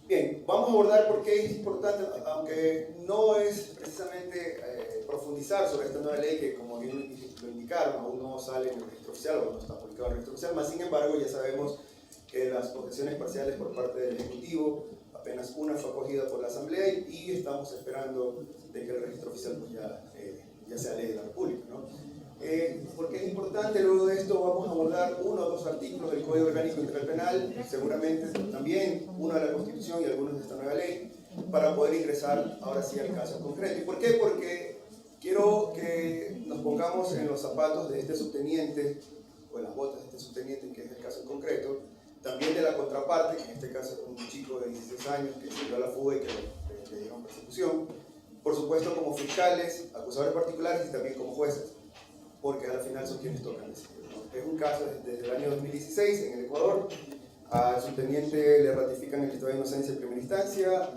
Bien, vamos a abordar por qué es importante, aunque no es precisamente profundizar sobre esta nueva ley que, como bien lo indicaron, aún no sale en el registro oficial o no está publicado en el registro oficial, más sin embargo ya sabemos que las objeciones parciales por parte del Ejecutivo, apenas una fue acogida por la Asamblea y estamos esperando de que el registro oficial pues ya sea ley de la República, ¿no? Porque es importante, luego de esto vamos a abordar uno o dos artículos del Código Orgánico Integral Penal, seguramente también uno de la Constitución y algunos de esta nueva ley, para poder ingresar ahora sí al caso concreto. ¿Y por qué? Porque quiero que nos pongamos en los zapatos de este subteniente, o en las botas de este subteniente, que es el caso en concreto, también de la contraparte, que en este caso es un chico de 16 años que se dio a la fuga y que le dieron persecución, por supuesto como fiscales, acusadores particulares y también como jueces, porque al final son quienes tocan decidir, ¿no? Es un caso desde el año 2016 en el Ecuador. Al subteniente le ratifican el estado de inocencia en primera instancia,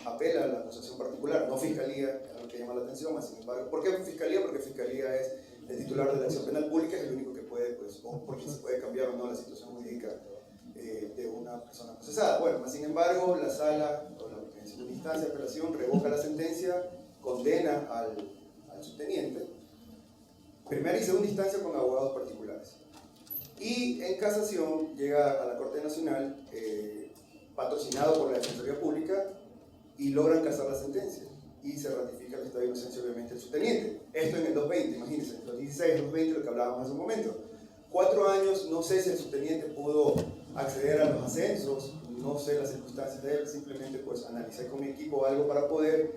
apela a la acusación particular, no fiscalía, es lo que llama la atención, más sin embargo. ¿Por qué fiscalía? Porque fiscalía es el titular de la acción penal pública, es el único que puede, pues, o porque se puede cambiar o no la situación jurídica de una persona procesada. Bueno, más sin embargo, la sala, o en segunda instancia de apelación, revoca la sentencia, condena al subteniente, primera y segunda instancia con abogados particulares. Y en casación llega a la Corte Nacional, patrocinado por la Defensoría Pública, y logran casar la sentencia. Y se ratifica el estado de inocencia, obviamente, del subteniente. Esto en el 2020, imagínense, en el 2016, 2020, lo que hablábamos hace un momento. 4 años, no sé si el subteniente pudo acceder a los ascensos, no sé las circunstancias de él, simplemente pues analicé con mi equipo algo para poder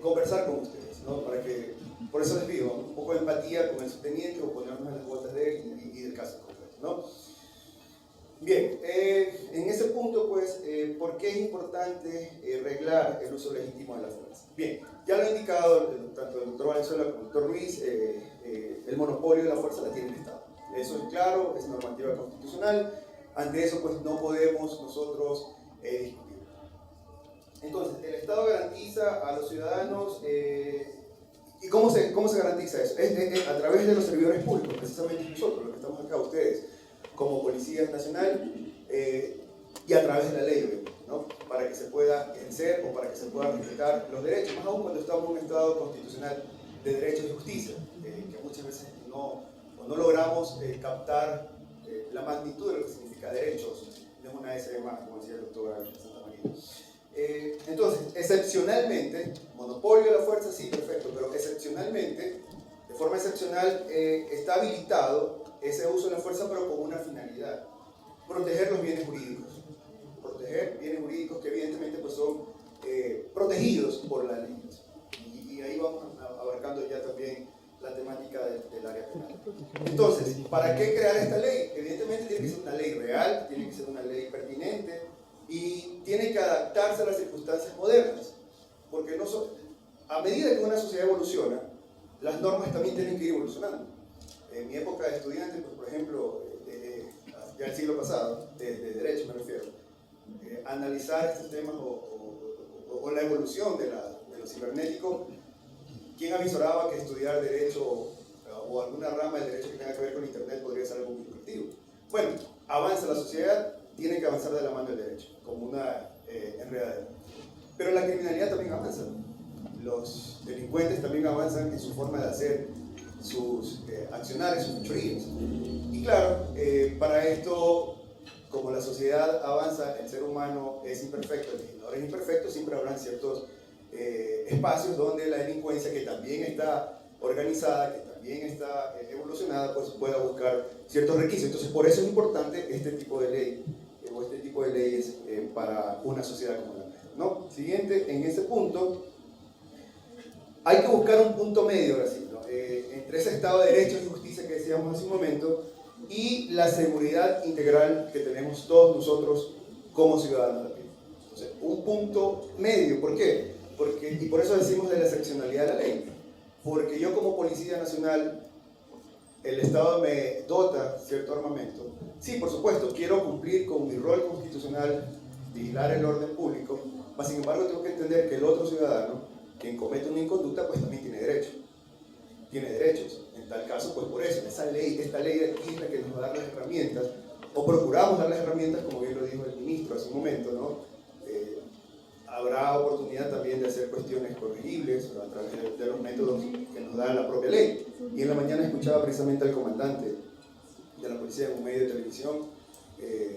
conversar con ustedes, ¿no? Para que, por eso les pido un poco de empatía con el subteniente o ponernos en las botas de él y del caso concreto, ¿no? Bien, en ese punto, pues, ¿por qué es importante reglar el uso legítimo de la fuerza? Bien, ya lo ha indicado tanto el doctor Valenzuela como el doctor Ruiz, el monopolio de la fuerza la tiene el Estado. Eso es claro, es normativa constitucional, ante eso pues no podemos nosotros discutir. Entonces, el Estado garantiza a los ciudadanos, ¿y cómo se garantiza eso? Es a través de los servidores públicos, precisamente nosotros, los que estamos acá, ustedes, como Policía Nacional, y a través de la ley, ¿no? Para que se pueda ejercer o para que se puedan respetar los derechos, más aún cuando estamos en un Estado constitucional de derechos y justicia, que muchas veces no logramos captar la magnitud de lo que significa derechos, no es una S de más, como decía el doctor Santa María. Entonces, excepcionalmente, monopolio de la fuerza, sí, perfecto, pero excepcionalmente, de forma excepcional, está habilitado ese uso de la fuerza, pero con una finalidad: proteger los bienes jurídicos. Proteger bienes jurídicos que evidentemente pues, son protegidos por la ley. Y ahí vamos abarcando ya también la temática del área penal. Entonces, ¿para qué crear esta ley? Evidentemente tiene que ser una ley real, tiene que ser una ley pertinente y tiene que adaptarse a las circunstancias modernas, porque a medida que una sociedad evoluciona, las normas también tienen que ir evolucionando. En mi época de estudiante, pues, por ejemplo, ya el siglo pasado, de derecho me refiero, analizar estos temas o la evolución de lo cibernético, ¿quién avisoraba que estudiar derecho o alguna rama del derecho que tenga que ver con internet podría ser algo muy productivo? Bueno, avanza la sociedad, tiene que avanzar de la mano del derecho, como una enredadera. Pero la criminalidad también avanza. Los delincuentes también avanzan en su forma de hacer sus accionarios, sus fechorías. Y claro, para esto, como la sociedad avanza, el ser humano es imperfecto, el legislador es imperfecto, siempre habrán ciertos espacios donde la delincuencia, que también está organizada, que también está evolucionada, pues pueda buscar ciertos requisitos. Entonces, por eso es importante este tipo de ley, o este tipo de leyes para una sociedad como la nuestra, ¿no? Siguiente, en ese punto, hay que buscar un punto medio, ahora sí, ¿no? Entre ese estado de derechos y justicia que decíamos hace un momento y la seguridad integral que tenemos todos nosotros como ciudadanos de pie. Entonces, un punto medio, ¿por qué? Y por eso decimos de la excepcionalidad de la ley, porque yo como Policía Nacional, el Estado me dota cierto armamento. Sí, por supuesto, quiero cumplir con mi rol constitucional, vigilar el orden público, mas sin embargo tengo que entender que el otro ciudadano, quien comete una inconducta, pues también tiene derecho. Tiene derechos. En tal caso, pues por eso, esta ley es la que nos va a dar las herramientas, o procuramos dar las herramientas, como bien lo dijo el ministro hace un momento, ¿no? habrá oportunidad también de hacer cuestiones corregibles a través de los métodos que nos da la propia ley. Y en la mañana escuchaba precisamente al comandante de la policía en un medio de televisión,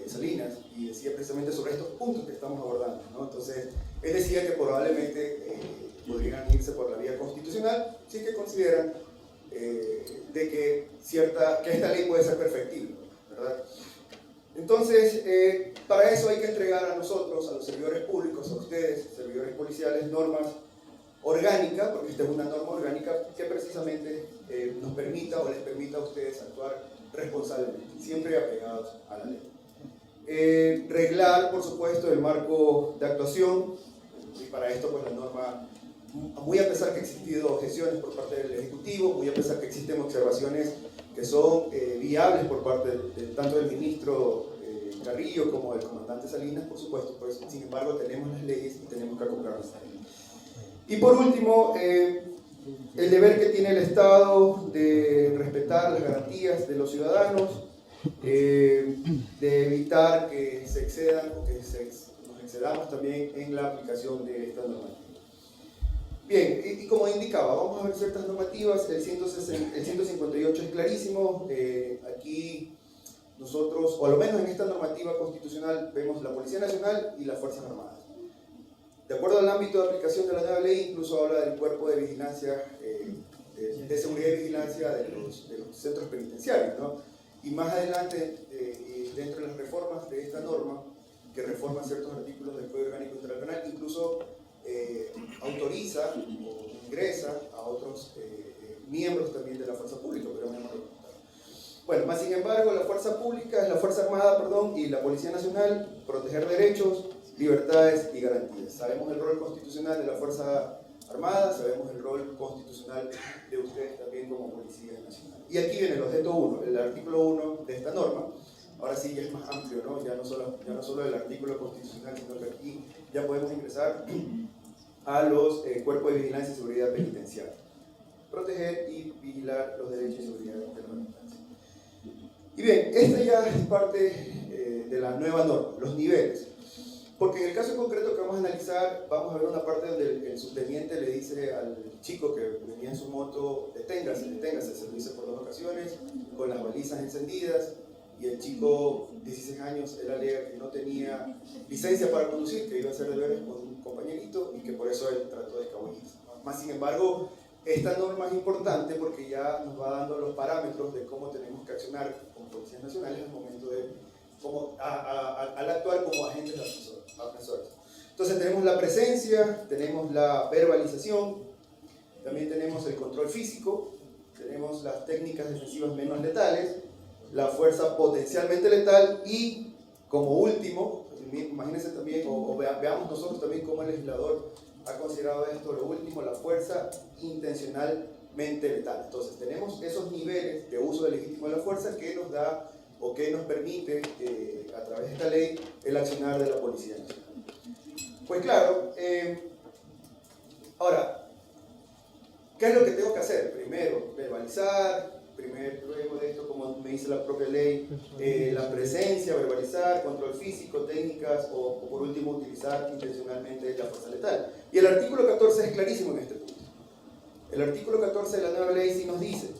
Salinas, y decía precisamente sobre estos puntos que estamos abordando, ¿no? Entonces, él decía que probablemente podrían irse por la vía constitucional si es que consideran de que esta ley puede ser perfectible, ¿verdad? Entonces, para eso hay que entregar a nosotros, a los servidores públicos, a ustedes, servidores policiales, normas orgánicas, porque esta es una norma orgánica que precisamente nos permita o les permita a ustedes actuar responsablemente, siempre apegados a la ley. Reglar, por supuesto, el marco de actuación, y para esto pues la norma, muy a pesar que han existido objeciones por parte del Ejecutivo, muy a pesar que existen observaciones que son viables por parte tanto del ministro Carrillo como del comandante Salinas, por supuesto, pues sin embargo tenemos las leyes y tenemos que acoplarlas a ellas. Y por último, el deber que tiene el Estado de respetar las garantías de los ciudadanos, de evitar que se excedan o que nos excedamos también en la aplicación de esta normativa. Bien, y como indicaba, vamos a ver ciertas normativas. El 158 es clarísimo. Aquí nosotros, o a lo menos en esta normativa constitucional, vemos la Policía Nacional y las Fuerzas Armadas. De acuerdo al ámbito de aplicación de la nueva ley, incluso habla del cuerpo de vigilancia, de seguridad y vigilancia de los centros penitenciarios, ¿no? Y más adelante, dentro de las reformas de esta norma, que reforma ciertos artículos del Código Orgánico Integral Penal, incluso autoriza o ingresa a otros miembros también de la fuerza pública, pero no. Bueno, más sin embargo, la fuerza pública es la Fuerza Armada, y la Policía Nacional, proteger derechos, libertades y garantías. Sabemos el rol constitucional de la Fuerza Armada, sabemos el rol constitucional de ustedes también como Policía Nacional. Y aquí viene el objeto 1, el artículo 1 de esta norma. Ahora sí ya es más amplio, ¿no? Ya no solo el artículo constitucional, sino que aquí ya podemos ingresar a los cuerpos de vigilancia y seguridad penitenciaria. Proteger y vigilar los derechos y seguridad de la militancia. Y bien, esta ya es parte de la nueva norma, los niveles. Porque en el caso concreto que vamos a analizar, vamos a ver una parte donde el subteniente le dice al chico que venía en su moto, deténgase, se lo dice por 2 ocasiones, con las balizas encendidas, y el chico, 16 años, él alega que no tenía licencia para conducir, que iba a hacer deberes con un compañerito y que por eso él trató de escabullirse. Más sin embargo, esta norma es importante porque ya nos va dando los parámetros de cómo tenemos que accionar como policías nacionales en el momento de al actuar como agentes agresores. Entonces tenemos la presencia, tenemos la verbalización, también tenemos el control físico, tenemos las técnicas defensivas menos letales, la fuerza potencialmente letal y, como último, imagínense también, veamos nosotros también cómo el legislador ha considerado esto, lo último, la fuerza intencionalmente letal. Entonces tenemos esos niveles de uso legítimo de la fuerza que nos da o que nos permite, a través de esta ley, el accionar de la Policía Nacional. Pues claro, ahora, ¿qué es lo que tengo que hacer? Primero, verbalizar, luego de esto, como me dice la propia ley, la presencia, verbalizar, control físico, técnicas, o por último, utilizar intencionalmente la fuerza letal. Y el artículo 14 es clarísimo en este punto. El artículo 14 de la nueva ley sí nos dice: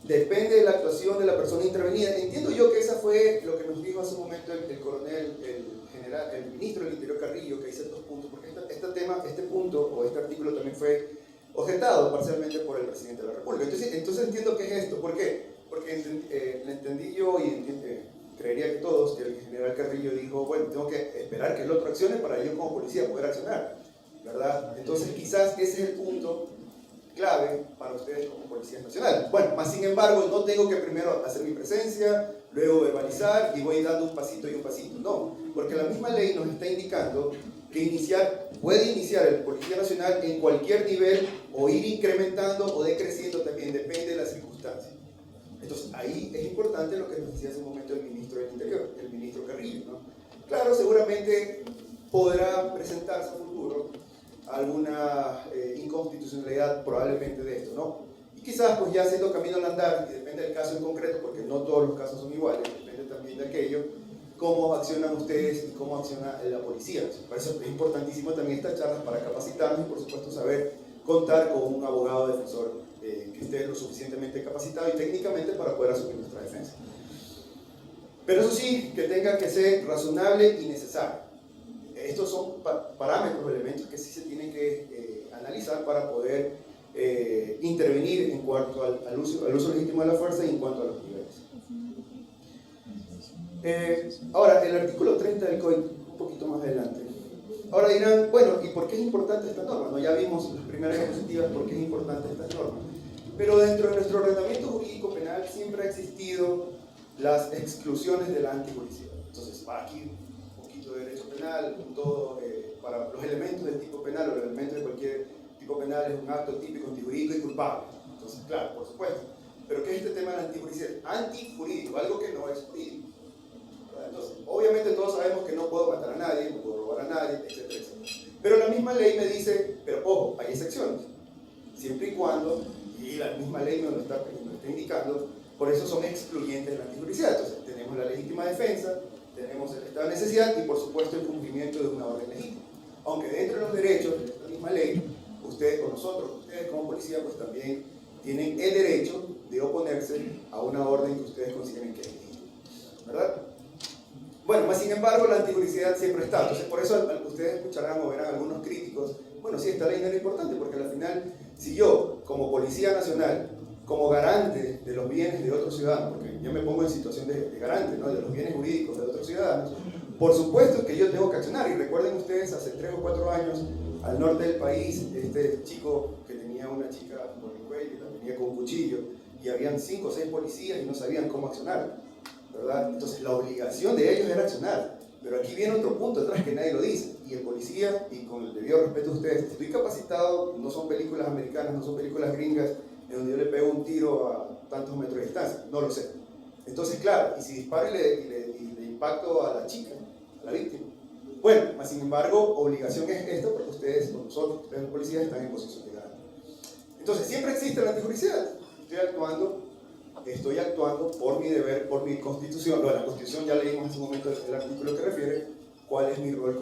depende de la actuación de la persona intervenida. Entiendo yo que esa fue lo que nos dijo hace un momento el coronel, el ministro del Interior Carrillo, que hice 2 puntos, porque este punto o este artículo también fue objetado parcialmente por el presidente de la República. Entonces entiendo qué es esto. ¿Por qué? Porque le entendí yo y creería que todos, que el general Carrillo dijo, bueno, tengo que esperar que el otro accione para yo como policía poder accionar, ¿verdad? Entonces quizás ese es el punto clave para ustedes como policías nacionales. Bueno, más sin embargo, no tengo que primero hacer mi presencia, luego verbalizar y voy dando un pasito y un pasito. No, porque la misma ley nos está indicando que puede iniciar el Policía Nacional en cualquier nivel o ir incrementando o decreciendo también, depende de las circunstancias. Entonces, ahí es importante lo que nos decía hace un momento el ministro del Interior, el ministro Carrillo, ¿no? Claro, seguramente podrá presentarse a futuro alguna inconstitucionalidad probablemente de esto, ¿no? Y quizás pues ya haciendo camino al andar, y depende del caso en concreto, porque no todos los casos son iguales, depende también de aquello, cómo accionan ustedes y cómo acciona la policía. Por eso es importantísimo también estas charlas para capacitarnos y por supuesto saber contar con un abogado defensor que esté lo suficientemente capacitado y técnicamente para poder asumir nuestra defensa. Pero eso sí, que tenga que ser razonable y necesario. Estos son parámetros, elementos que sí se tienen que analizar para poder intervenir en cuanto al uso legítimo de la fuerza y en cuanto a los niveles. Ahora, el artículo 30 del Código, un poquito más adelante. Ahora dirán, bueno, ¿y por qué es importante esta norma? No, ya vimos las primeras diapositivas por qué es importante esta norma. Pero dentro de nuestro ordenamiento jurídico penal siempre ha existido las exclusiones de la antijurisdicción. Entonces, para aquí un poquito de derecho penal, todo, para los elementos del tipo penal o los elementos de cualquier tipo penal es un acto típico, antijurídico y culpable. Entonces, claro, por supuesto. Pero ¿qué es este tema de la antijurisdicción? Antijurídico, algo que no es jurídico. Entonces, obviamente todos sabemos que no puedo matar a nadie, no puedo robar a nadie, etcétera, etcétera. Pero la misma ley me dice, pero ojo, hay excepciones. Siempre y cuando, y la misma ley me lo está indicando, por eso son excluyentes de la antijurisdicción. Entonces, tenemos la legítima defensa, tenemos el estado de necesidad y por supuesto el cumplimiento de una orden legítima. Aunque dentro de los derechos de esta misma ley, ustedes o nosotros, ustedes como policía, pues también tienen el derecho de oponerse a una orden que ustedes consideren que es legítima, ¿verdad? Bueno, más sin embargo, la antijurisdicción siempre está. Entonces, por eso ustedes escucharán o verán algunos críticos, bueno, sí, esta ley no era importante, porque al final, si yo, como Policía Nacional, como garante de los bienes de otros ciudadanos, porque yo me pongo en situación de garante, ¿no?, de los bienes jurídicos de otros ciudadanos, por supuesto que yo tengo que accionar. Y recuerden ustedes, hace 3 o 4 años, al norte del país, este chico que tenía una chica por el cuello, la tenía con un cuchillo, y habían 5 o 6 policías y no sabían cómo accionar, ¿verdad? Entonces la obligación de ellos era accionar. Pero aquí viene otro punto atrás que nadie lo dice, y el policía, y con el debido respeto a ustedes, estoy capacitado, no son películas americanas, no son películas gringas, en donde yo le pego un tiro a tantos metros de distancia, no lo sé. Entonces, claro, y si disparo y le impacto a la chica, a la víctima, bueno, más sin embargo, obligación es esto, porque ustedes, o nosotros, ustedes los policías, están en posición de garante. Entonces, siempre existe la antijurisdicción. Estoy actuando por mi deber, por mi constitución. Bueno, la constitución ya leímos en su momento el artículo que refiere cuál es mi rol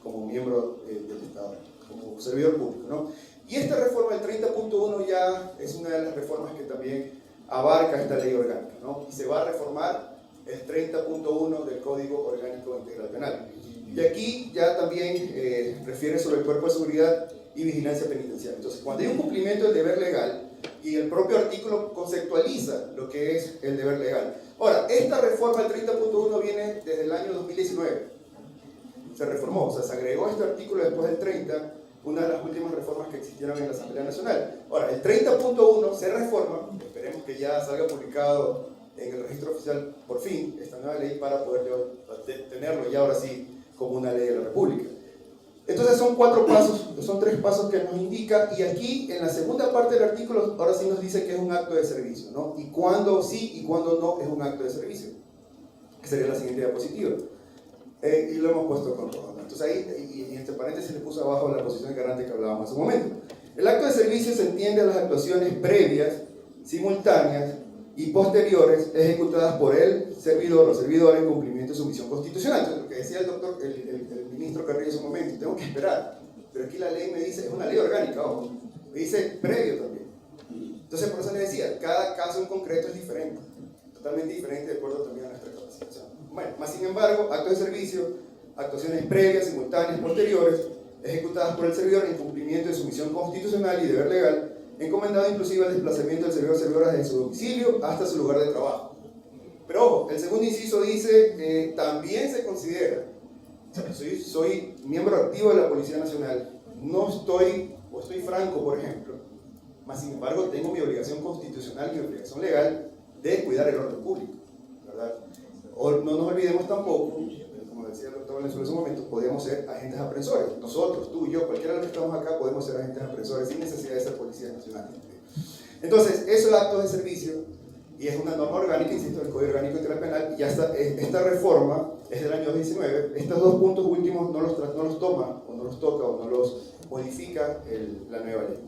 como miembro del Estado, como servidor público, ¿no? Y esta reforma del 30.1 ya es una de las reformas que también abarca esta ley orgánica, ¿no? Y se va a reformar el 30.1 del Código Orgánico Integral Penal. Y aquí ya también refiere sobre el cuerpo de seguridad y vigilancia penitenciaria. Entonces, cuando hay un cumplimiento del deber legal, y el propio artículo conceptualiza lo que es el deber legal. Ahora, esta reforma del 30.1 viene desde el año 2019. Se reformó, o sea, se agregó este artículo después del 30, una de las últimas reformas que existieron en la Asamblea Nacional. Ahora, el 30.1 se reforma, esperemos que ya salga publicado en el registro oficial, por fin, esta nueva ley para poder tenerlo ya ahora sí como una ley de la República. Entonces son 4 pasos, son 3 pasos que nos indica, y aquí en la segunda parte del artículo ahora sí nos dice que es un acto de servicio, ¿no? Y cuándo sí y cuándo no es un acto de servicio, que sería la siguiente diapositiva. Y lo hemos puesto con rojo, ¿no? Entonces ahí, y en este paréntesis le puse abajo la posición de garante que hablábamos hace un momento. El acto de servicio se entiende a las actuaciones previas, simultáneas y posteriores ejecutadas por el servidor o servidora en cumplimiento de su misión constitucional. Entonces, lo que decía el doctor, el ministro Carrillo en su momento, tengo que esperar, pero aquí la ley me dice, es una ley orgánica, ojo, me dice previo también. Entonces, por eso les decía, cada caso en concreto es diferente, totalmente diferente de acuerdo también a nuestra capacitación. Bueno, más sin embargo, actos de servicio, actuaciones previas, simultáneas, posteriores, ejecutadas por el servidor en cumplimiento de su misión constitucional y deber legal, encomendado inclusive el desplazamiento del servidor o servidora desde su domicilio hasta su lugar de trabajo. Pero ojo, el segundo inciso dice, también se considera, soy miembro activo de la Policía Nacional, no estoy, o estoy franco, por ejemplo, mas sin embargo tengo mi obligación constitucional y mi obligación legal de cuidar el orden público, ¿verdad? O no nos olvidemos tampoco, como decía el doctor Valenzuela en su momento, podemos ser agentes aprensores. Nosotros, tú y yo, cualquiera de los que estamos acá, podemos ser agentes aprensores sin necesidad de ser policía nacional. Entonces, eso es actos de servicio y es una norma orgánica, insisto, del Código Orgánico Integral Penal. Y ya está, esta reforma es del año 2019. Estos 2 puntos últimos no los toma, o no los toca, o no los modifica la nueva ley.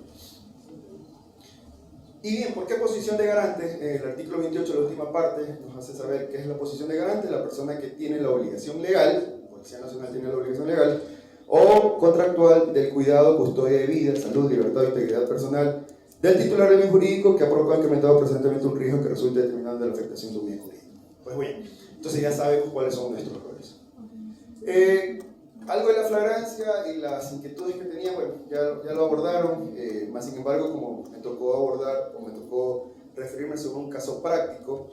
Y bien, ¿por qué posición de garante? El artículo 28, la última parte, nos hace saber qué es la posición de garante: la persona que tiene la obligación legal, Policía Nacional tiene la obligación legal, o contractual del cuidado, custodia de vida, salud, libertad o integridad personal del titular del bien jurídico que ha provocado incrementado presentemente un riesgo que resulte determinante de la afectación de un bien jurídico. Pues bien, entonces ya sabemos cuáles son nuestros roles. Algo de la flagrancia y las inquietudes que tenía, bueno, ya lo abordaron, más sin embargo, como me tocó abordar, o me tocó referirme sobre un caso práctico,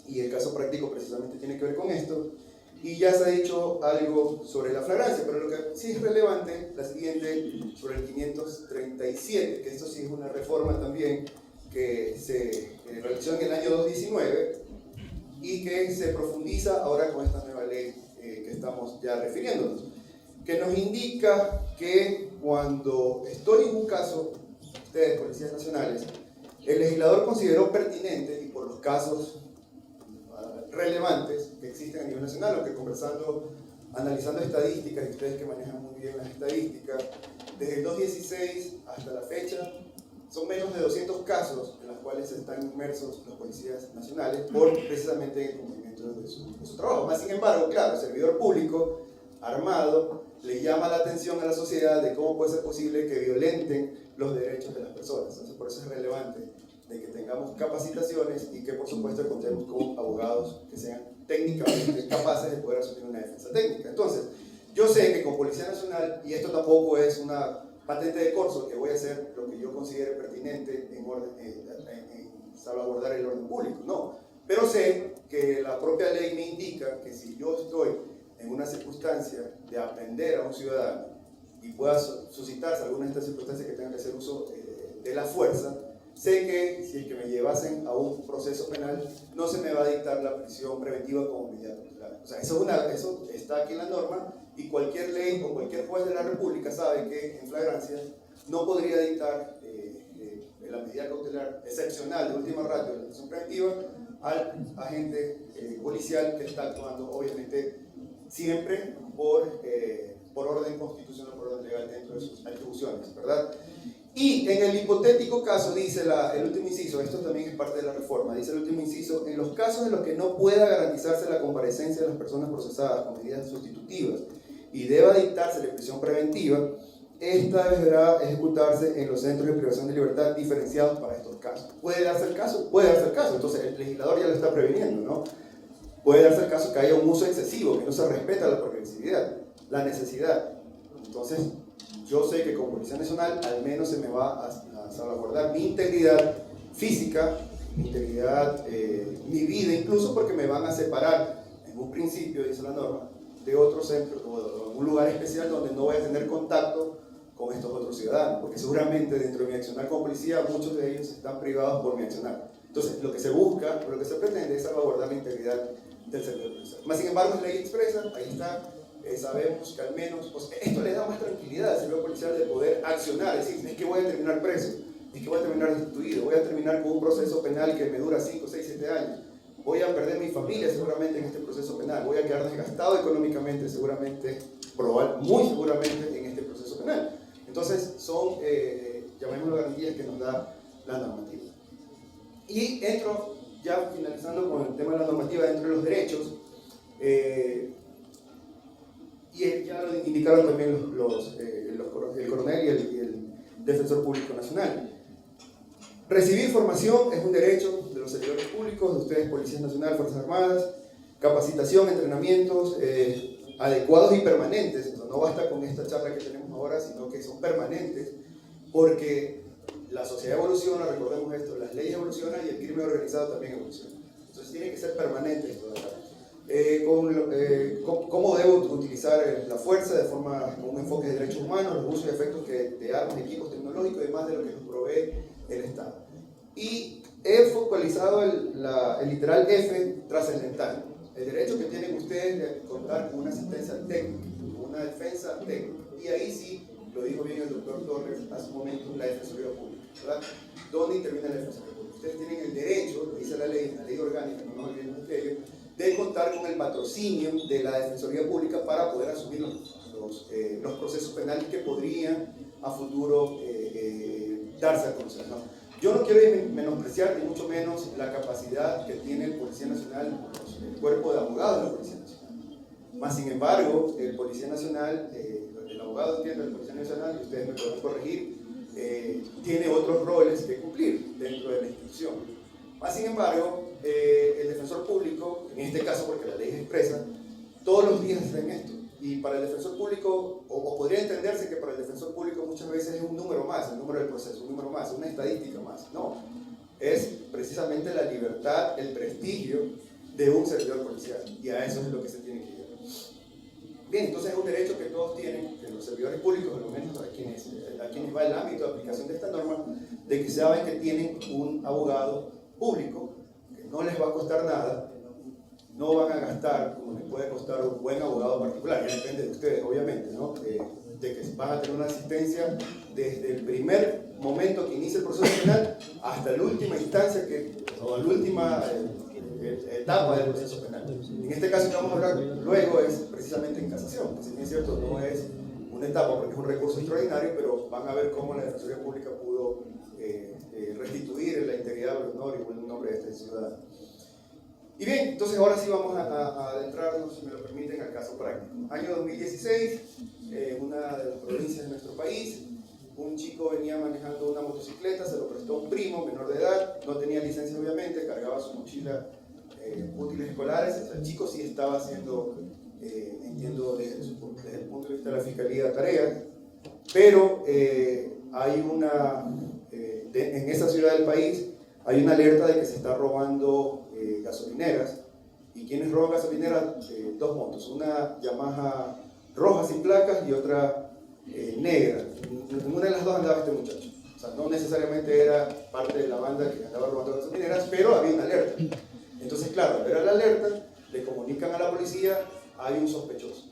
y el caso práctico precisamente tiene que ver con esto, y ya se ha dicho algo sobre la flagrancia, pero lo que sí es relevante, la siguiente, sobre el 537, que esto sí es una reforma también que se realizó en el año 2019 y que se profundiza ahora con esta nueva ley que estamos ya refiriéndonos, que nos indica que cuando estoy en un caso, ustedes, policías nacionales, el legislador consideró pertinente, y por los casos relevantes que existen a nivel nacional, aunque conversando, analizando estadísticas, y ustedes que manejan muy bien las estadísticas, desde el 2016 hasta la fecha, son menos de 200 casos en los cuales están inmersos los policías nacionales por precisamente el cumplimiento de su trabajo. Más sin embargo, claro, el servidor público armado le llama la atención a la sociedad de cómo puede ser posible que violenten los derechos de las personas. Entonces, por eso es relevante de que tengamos capacitaciones y que, por supuesto, contemos con abogados que sean técnicamente capaces de poder asumir una defensa técnica. Entonces, yo sé que con Policía Nacional, y esto tampoco es una patente de corso, que voy a hacer lo que yo considere pertinente en salvaguardar el orden público, no. Pero sé que la propia ley me indica que si yo estoy en una circunstancia de aprender a un ciudadano y pueda suscitarse alguna de estas circunstancias que tengan que hacer uso de la fuerza, sé que si es que me llevasen a un proceso penal, no se me va a dictar la prisión preventiva como medida cautelar. O sea, eso está aquí en la norma, y cualquier ley o cualquier juez de la República sabe que en flagrancia no podría dictar la medida cautelar excepcional de última ratio de la prisión preventiva al agente policial que está actuando, obviamente, siempre por orden constitucional, por orden legal dentro de sus atribuciones, ¿verdad? Y en el hipotético caso, dice el último inciso, esto también es parte de la reforma, dice el último inciso: en los casos en los que no pueda garantizarse la comparecencia de las personas procesadas con medidas sustitutivas y deba dictarse la prisión preventiva, esta deberá ejecutarse en los centros de privación de libertad diferenciados para estos casos. ¿Puede darse el caso? Puede darse el caso. Entonces el legislador ya lo está previniendo, ¿no? Puede darse el caso que haya un uso excesivo, que no se respeta la progresividad, la necesidad. Entonces, yo sé que como Policía Nacional al menos se me va a salvaguardar mi integridad física, mi integridad, mi vida, incluso porque me van a separar en un principio, dice la norma, de otro centro o de un lugar especial donde no voy a tener contacto con estos otros ciudadanos, porque seguramente dentro de mi accionar como policía muchos de ellos están privados por mi accionar. Entonces, lo que se busca, o lo que se pretende es salvaguardar la integridad del servidor policial. Más sin embargo, es ley expresa, ahí está. Sabemos que al menos pues, esto le da más tranquilidad al servidor policial de poder accionar, es decir, es que voy a terminar preso, es que voy a terminar destituido, voy a terminar con un proceso penal que me dura 5, 6, 7 años, voy a perder mi familia seguramente en este proceso penal, voy a quedar desgastado económicamente seguramente, muy seguramente en este proceso penal. Entonces son, llamémoslo, garantías que nos da la normativa. Y entro, ya finalizando con el tema de la normativa, dentro de los derechos, y ya lo indicaron también el coronel y el defensor público nacional. Recibir formación es un derecho de los servidores públicos, de ustedes, Policías Nacional, Fuerzas Armadas. Capacitación, entrenamientos adecuados y permanentes. Entonces, no basta con esta charla que tenemos ahora, sino que son permanentes, porque la sociedad evoluciona, recordemos esto, las leyes evolucionan y el crimen organizado también evoluciona. Entonces tiene que ser permanente esto de acá. Cómo debo utilizar la fuerza de forma con un enfoque de derechos humanos, los usos y efectos de armas, equipos tecnológicos y demás de lo que nos provee el Estado. Y he focalizado el literal F, trascendental, el derecho que tienen ustedes de contar con una asistencia técnica, con una defensa técnica. Y ahí sí, lo dijo bien el doctor Torres hace un momento, la Defensoría Pública, ¿verdad? ¿Dónde interviene la Defensoría Pública? Ustedes tienen el derecho, lo dice la ley orgánica, no nos olvidemos de ello, de contar con el patrocinio de la Defensoría Pública para poder asumir los procesos penales que podrían a futuro darse a conocer, ¿no? Yo no quiero menospreciar ni mucho menos la capacidad que tiene el Policía Nacional, el cuerpo de abogados de la Policía Nacional. Más sin embargo, el Policía Nacional, el abogado entiende del Policía Nacional, y ustedes me pueden corregir, tiene otros roles que cumplir dentro de la institución. Más sin embargo, el defensor público, en este caso porque la ley es expresa, todos los días está en esto. Y para el defensor público, o podría entenderse que para el defensor público muchas veces es un número más, el número del proceso, un número más, una estadística más. No, es precisamente la libertad, el prestigio de un servidor policial. Y a eso es lo que se tiene que llegar. Bien, entonces es un derecho que todos tienen, que los servidores públicos, por lo menos a quienes va el ámbito de aplicación de esta norma, de que saben que tienen un abogado público, que no les va a costar nada, no van a gastar como les puede costar un buen abogado particular, ya depende de ustedes obviamente, ¿no? De que van a tener una asistencia desde el primer momento que inicia el proceso penal hasta la última instancia, o la última etapa del proceso penal. En este caso que vamos a hablar luego es precisamente en casación, si bien es cierto, no es una etapa porque es un recurso extraordinario, pero van a ver cómo la Defensoría Pública pudo restituir la integridad, el honor y el buen nombre de este ciudadano. Y bien, entonces ahora sí vamos a adentrarnos, si me lo permiten, al caso práctico. Año 2016, en una de las provincias de nuestro país, un chico venía manejando una motocicleta, se lo prestó un primo menor de edad, no tenía licencia obviamente, cargaba su mochila útiles escolares. O sea, el chico sí estaba haciendo, entiendo desde el punto de vista de la Fiscalía, tareas, pero hay en esa ciudad del país hay una alerta de que se está robando gasolineras. ¿Y quiénes roban gasolineras? Dos motos, una Yamaha roja sin placas y otra negra. En una de las dos andaba este muchacho. O sea, no necesariamente era parte de la banda que andaba robando gasolineras, pero había una alerta. Entonces, claro, al ver a la alerta, le comunican a la policía, hay un sospechoso.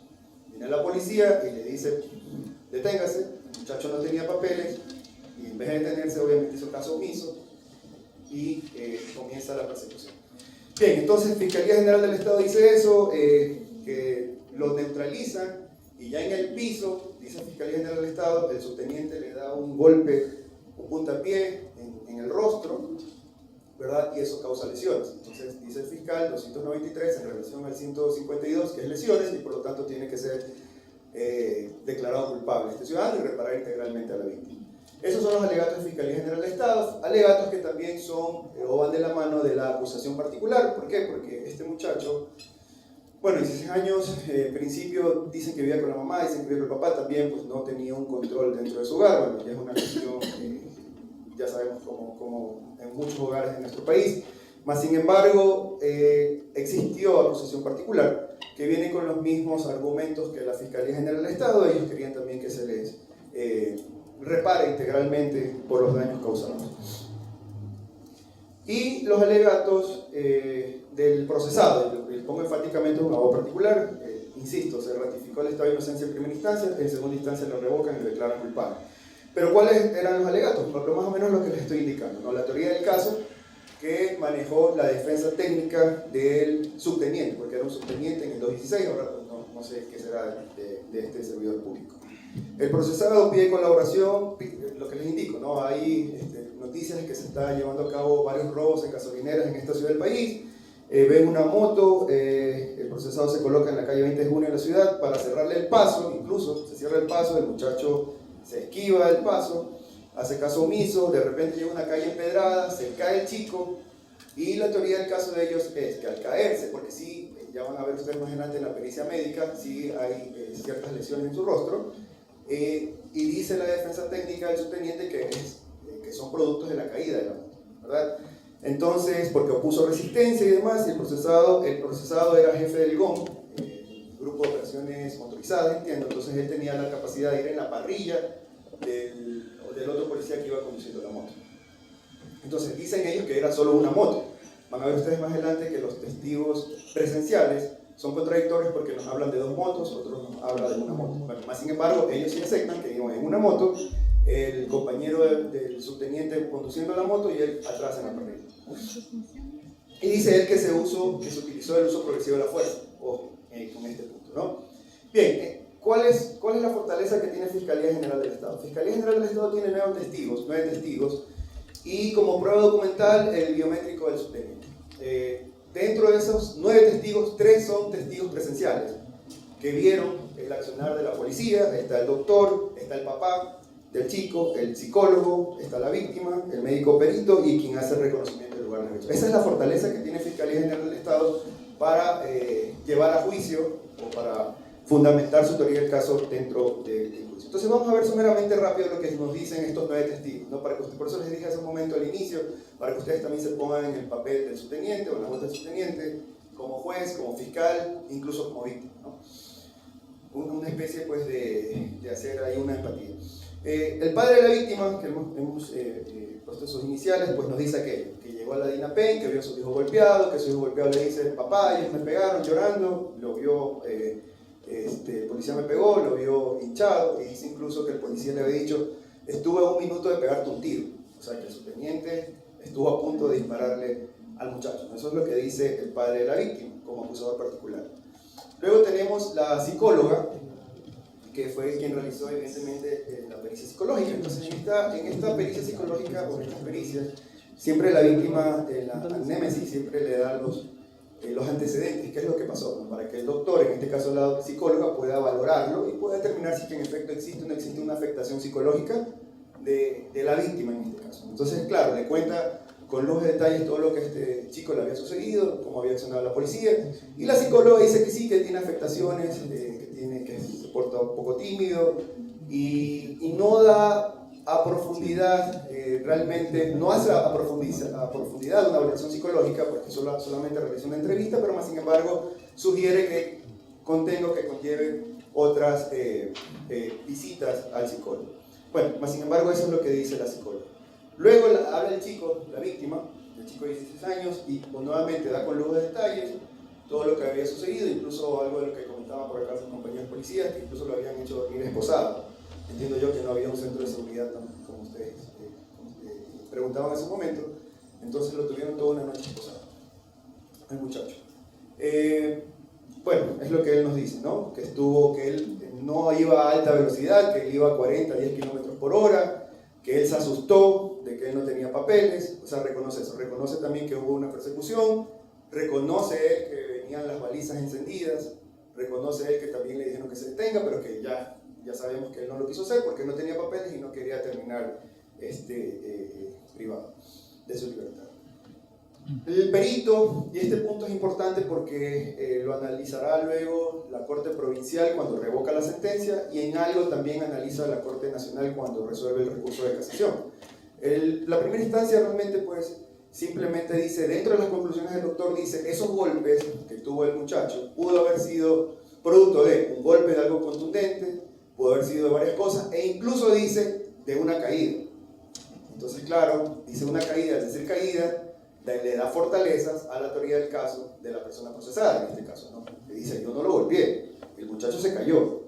Viene la policía y le dice, deténgase, el muchacho no tenía papeles, y en vez de detenerse, obviamente hizo caso omiso, y comienza la persecución. Bien, entonces Fiscalía General del Estado dice eso, que lo neutralizan, y ya en el piso, dice Fiscalía General del Estado, el subteniente le da un golpe, un puntapié en el rostro, ¿verdad? Y eso causa lesiones. Entonces dice el fiscal 293 en relación al 152, que es lesiones, y por lo tanto tiene que ser declarado culpable este ciudadano y reparar integralmente a la víctima. Esos son los alegatos de Fiscalía General del Estado, alegatos que también son o van de la mano de la acusación particular. ¿Por qué? Porque este muchacho, bueno, 16 años, en principio dicen que vivía con la mamá, dicen que vivía con el papá, también pues no tenía un control dentro de su hogar. Bueno, ya es una cuestión, ya sabemos como en muchos hogares de nuestro país. Mas, sin embargo, existió acusación particular que viene con los mismos argumentos que la Fiscalía General del Estado. Ellos querían también que se les repare integralmente por los daños causados. Y los alegatos del procesado, y pongo enfáticamente un abogado particular, insisto, se ratificó el estado de inocencia en primera instancia, en segunda instancia lo revocan y lo declaran culpable. Pero ¿cuáles eran los alegatos? Porque más o menos lo que les estoy indicando, ¿no? La teoría del caso que manejó la defensa técnica del subteniente, porque era un subteniente en el 2016, ahora pues no sé qué será de este servidor público. El procesado pide colaboración, lo que les indico, ¿no? Hay noticias de que se está llevando a cabo varios robos en gasolineras en esta ciudad del país. Ven una moto, el procesado se coloca en la calle 20 de junio de la ciudad para cerrarle el paso, incluso se cierra el paso, el muchacho se esquiva del paso, hace caso omiso, de repente llega una calle empedrada, se cae el chico, y la teoría del caso de ellos es que al caerse, porque sí, ya van a ver ustedes más adelante en la pericia médica, sí hay ciertas lesiones en su rostro, y dice la defensa técnica del subteniente que son productos de la caída de la moto, ¿verdad? Entonces, porque opuso resistencia y demás, y el procesado era jefe del GOM, Grupo de Operaciones Motorizadas, entiendo, entonces él tenía la capacidad de ir en la parrilla del otro policía que iba conduciendo la moto. Entonces dicen ellos que era solo una moto. Van a ver ustedes más adelante que los testigos presenciales son contradictorios porque nos hablan de dos motos, otros nos hablan de una moto. Bueno, más sin embargo, ellos sí aceptan que iban en una moto, el compañero del subteniente conduciendo la moto y él atrás en la parrilla. Y dice él que se utilizó el uso progresivo de la fuerza. Ojo, con este punto, ¿no? Bien, ¿cuál es la fortaleza que tiene Fiscalía General del Estado? Fiscalía General del Estado tiene 9 testigos y como prueba documental el biométrico del subteniente. Dentro de esos 9 testigos, 3 son testigos presenciales que vieron el accionar de la policía. Está el doctor, está el papá del chico, el psicólogo, está la víctima, el médico perito y quien hace el reconocimiento del lugar de hecho. Esa es la fortaleza que tiene Fiscalía General del Estado para llevar a juicio o para fundamentar su teoría del caso dentro del juicio. Entonces vamos a ver someramente rápido lo que nos dicen estos 9 testigos, ¿no? Para que por eso les dije hace un momento al inicio, para que ustedes también se pongan en el papel del subteniente o en la voz del subteniente, como juez, como fiscal, incluso como víctima, ¿no? Una especie pues de hacer ahí una empatía. El padre de la víctima, que hemos puesto sus iniciales, pues nos dice aquello, que llegó a la DINAPEN, que vio a su hijo golpeado, que su hijo golpeado le dice, papá, ellos me pegaron llorando, lo vio, el policía me pegó, lo vio hinchado, y dice incluso que el policía le había dicho, estuve a 1 minuto de pegarte un tiro, o sea que el subteniente estuvo a punto de dispararle al muchacho. Eso es lo que dice el padre de la víctima, como acusador particular. Luego tenemos la psicóloga, que fue quien realizó evidentemente la pericia psicológica. Entonces en esta pericia psicológica, o en estas pericias, siempre la víctima, la némesis, siempre le da los antecedentes, qué es lo que pasó, ¿no? Para que el doctor, en este caso la psicóloga, pueda valorarlo y pueda determinar si en efecto existe o no existe una afectación psicológica de la víctima en este caso. Entonces, claro, le cuenta con lujos de detalles todo lo que a este chico le había sucedido, cómo había accionado la policía, y la psicóloga dice que sí, que tiene afectaciones, que se porta un poco tímido, y no da a profundidad, realmente no hace a profundidad una evaluación psicológica, porque solamente realiza una entrevista, pero más sin embargo sugiere que conlleve otras visitas al psicólogo. Bueno, más sin embargo eso es lo que dice la psicóloga. Luego habla el chico, la víctima, el chico de 16 años, y pues, nuevamente da con lujos de detalles todo lo que había sucedido, incluso algo de lo que comentaban por acá sus compañeros policías, que incluso lo habían hecho dormir esposado. Entiendo yo que no había un centro de seguridad como ustedes preguntaban en ese momento, entonces lo tuvieron toda una noche esposado, el muchacho. Bueno, es lo que él nos dice, ¿no? Que él no iba a alta velocidad, que él iba a 40, 10 kilómetros por hora, que él se asustó de que él no tenía papeles, o sea, reconoce eso, reconoce también que hubo una persecución, reconoce él que venían las balizas encendidas, reconoce él que también le dijeron que se detenga, pero que ya sabemos que él no lo quiso hacer porque no tenía papeles y no quería terminar privado de su libertad. El perito, y este punto es importante porque lo analizará luego la Corte Provincial cuando revoca la sentencia, y en algo también analiza la Corte Nacional cuando resuelve el recurso de casación. La primera instancia realmente pues simplemente dice, dentro de las conclusiones del doctor dice, esos golpes que tuvo el muchacho pudo haber sido producto de un golpe de algo contundente, pudo haber sido de varias cosas, e incluso dice de una caída. Entonces claro, dice una caída, al decir caída, le da fortalezas a la teoría del caso de la persona procesada, en este caso, ¿no? Le dice, yo no lo golpeé, el muchacho se cayó,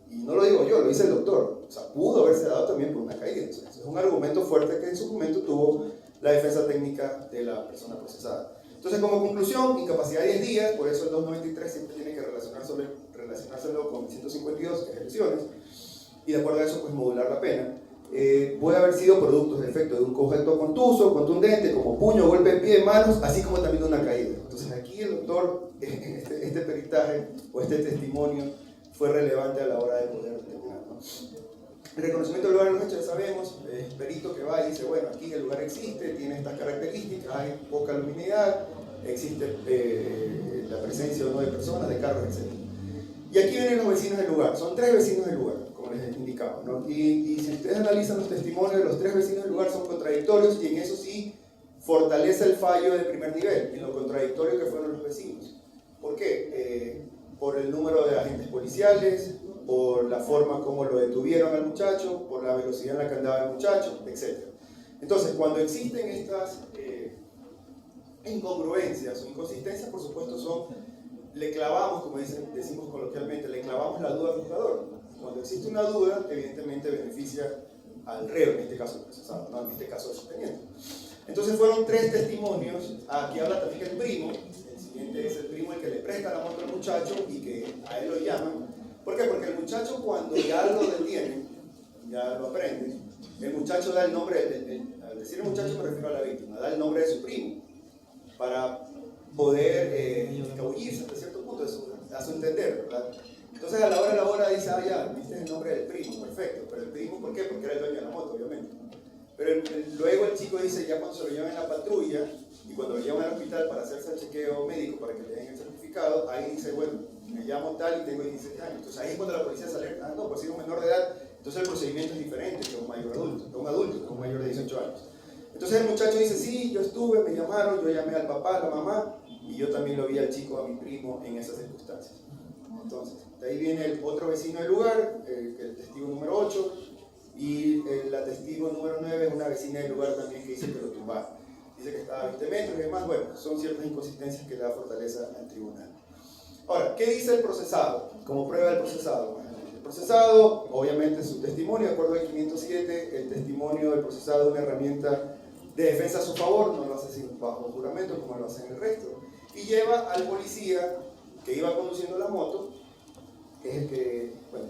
y no lo digo yo, lo dice el doctor, o sea, pudo haberse dado también por una caída. Entonces, es un argumento fuerte que en su momento tuvo la defensa técnica de la persona procesada. Entonces, como conclusión, incapacidad de 10 días, por eso el 293 siempre tiene que relacionárselo con 152, que es lesiones, y de acuerdo a eso, pues modular la pena. Puede haber sido productos de efecto de un objeto contuso, contundente, como puño, golpe de pie, manos, así como también de una caída. Entonces aquí el doctor, este peritaje o este testimonio fue relevante a la hora de poder determinar, ¿no? El reconocimiento del lugar de los hechos, ya sabemos, el perito que va y dice, bueno, aquí el lugar existe, tiene estas características, hay poca luminidad, existe la presencia o no de personas, de carros, etc. Y aquí vienen los vecinos del lugar, son 3 vecinos del lugar, como les indicaba, ¿no? Y si ustedes analizan los testimonios de los 3 vecinos del lugar son contradictorios, y en eso sí fortalece el fallo de primer nivel, en lo contradictorio que fueron los vecinos. ¿Por qué? Por el número de agentes policiales, por la forma como lo detuvieron al muchacho, por la velocidad en la que andaba el muchacho, etc. Entonces, cuando existen estas incongruencias o inconsistencias, por supuesto le clavamos, como decimos coloquialmente, le clavamos la duda al juzgador. Cuando existe una duda, evidentemente beneficia al reo, en este caso el procesado, no en este caso el subteniente. Entonces fueron 3 testimonios. Aquí habla también el primo. El siguiente es el primo el que le presta la moto al muchacho y que a él lo llaman. ¿Por qué? Porque el muchacho, cuando ya lo detienen, ya lo aprende, el muchacho da el nombre, al decir el muchacho me refiero a la víctima, da el nombre de su primo, para poder escabullirse hasta cierto punto, a su entender, ¿verdad? Entonces a la hora dice, ah ya, viste el nombre del primo, perfecto, pero el primo, ¿por qué? Porque era el dueño de la moto, obviamente. Pero luego el chico dice, ya cuando se lo llevan en la patrulla, y cuando lo llevan al hospital para hacerse el chequeo médico, para que le den el certificado, ahí dice, bueno, me llamo tal y tengo 16 años. Entonces ahí es cuando la policía se alerta, ah no, pues si es un menor de edad, entonces el procedimiento es diferente que un mayor adulto, que un adulto, que un mayor de 18 años. Entonces el muchacho dice, sí, yo estuve, me llamaron, yo llamé al papá, a la mamá, y yo también lo vi al chico, a mi primo, en esas circunstancias. Entonces, de ahí viene el otro vecino del lugar, el testigo número 8, y la testigo número 9 es una vecina del lugar también que dice que lo tumbaron. Dice que estaba a 20 metros y demás. Bueno, son ciertas inconsistencias que le da fortaleza al tribunal. Ahora, ¿qué dice el procesado? Como prueba del procesado. El procesado, obviamente su testimonio, de acuerdo al 507, el testimonio del procesado es una herramienta de defensa a su favor, no lo hace sin bajo juramento como lo hacen el resto. Y lleva al policía que iba conduciendo la moto, que es el que, bueno,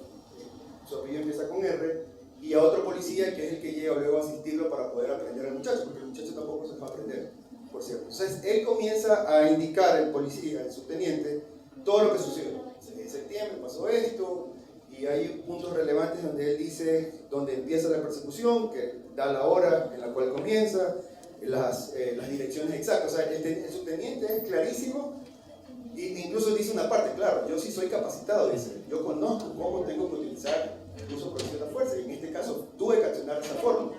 su apellido empieza con R, y a otro policía que es el que llega luego a asistirlo para poder aprender al muchacho, porque el muchacho tampoco se va a aprender, por cierto. Entonces él comienza a indicar al policía, al subteniente, todo lo que sucedió. En septiembre pasó esto, y hay puntos relevantes donde él dice dónde empieza la persecución, que da la hora en la cual comienza, las direcciones exactas. O sea, el subteniente es clarísimo. Y incluso dice una parte, claro, yo sí soy capacitado, dice, yo conozco cómo tengo que utilizar el uso progresivo de la fuerza, y en este caso tuve que accionar de esa forma,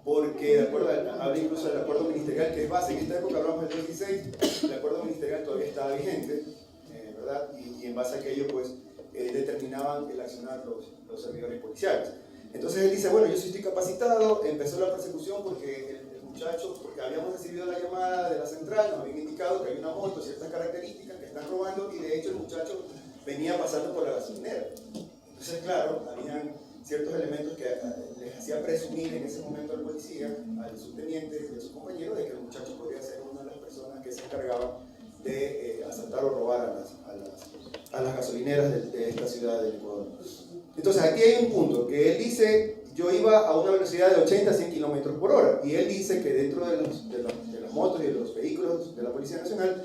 porque de acuerdo, habla incluso del acuerdo ministerial que es base, en esta época hablamos del 2016, el acuerdo ministerial todavía estaba vigente, ¿verdad? Y en base a aquello, pues, determinaban el accionar los servidores policiales. Entonces él dice, bueno, yo sí estoy capacitado, empezó la persecución porque muchachos, porque habíamos recibido la llamada de la central, nos habían indicado que hay una moto, ciertas características que están robando, y de hecho el muchacho venía pasando por la gasolinera. Entonces, claro, habían ciertos elementos que les hacía presumir en ese momento al policía, al subteniente y a su compañero, de que el muchacho podría ser una de las personas que se encargaban de asaltar o robar a las gasolineras de esta ciudad del Ecuador. Entonces, aquí hay un punto que él dice, yo iba a una velocidad de 80 a 100 km por hora, y él dice que dentro de las motos y de los vehículos de la Policía Nacional,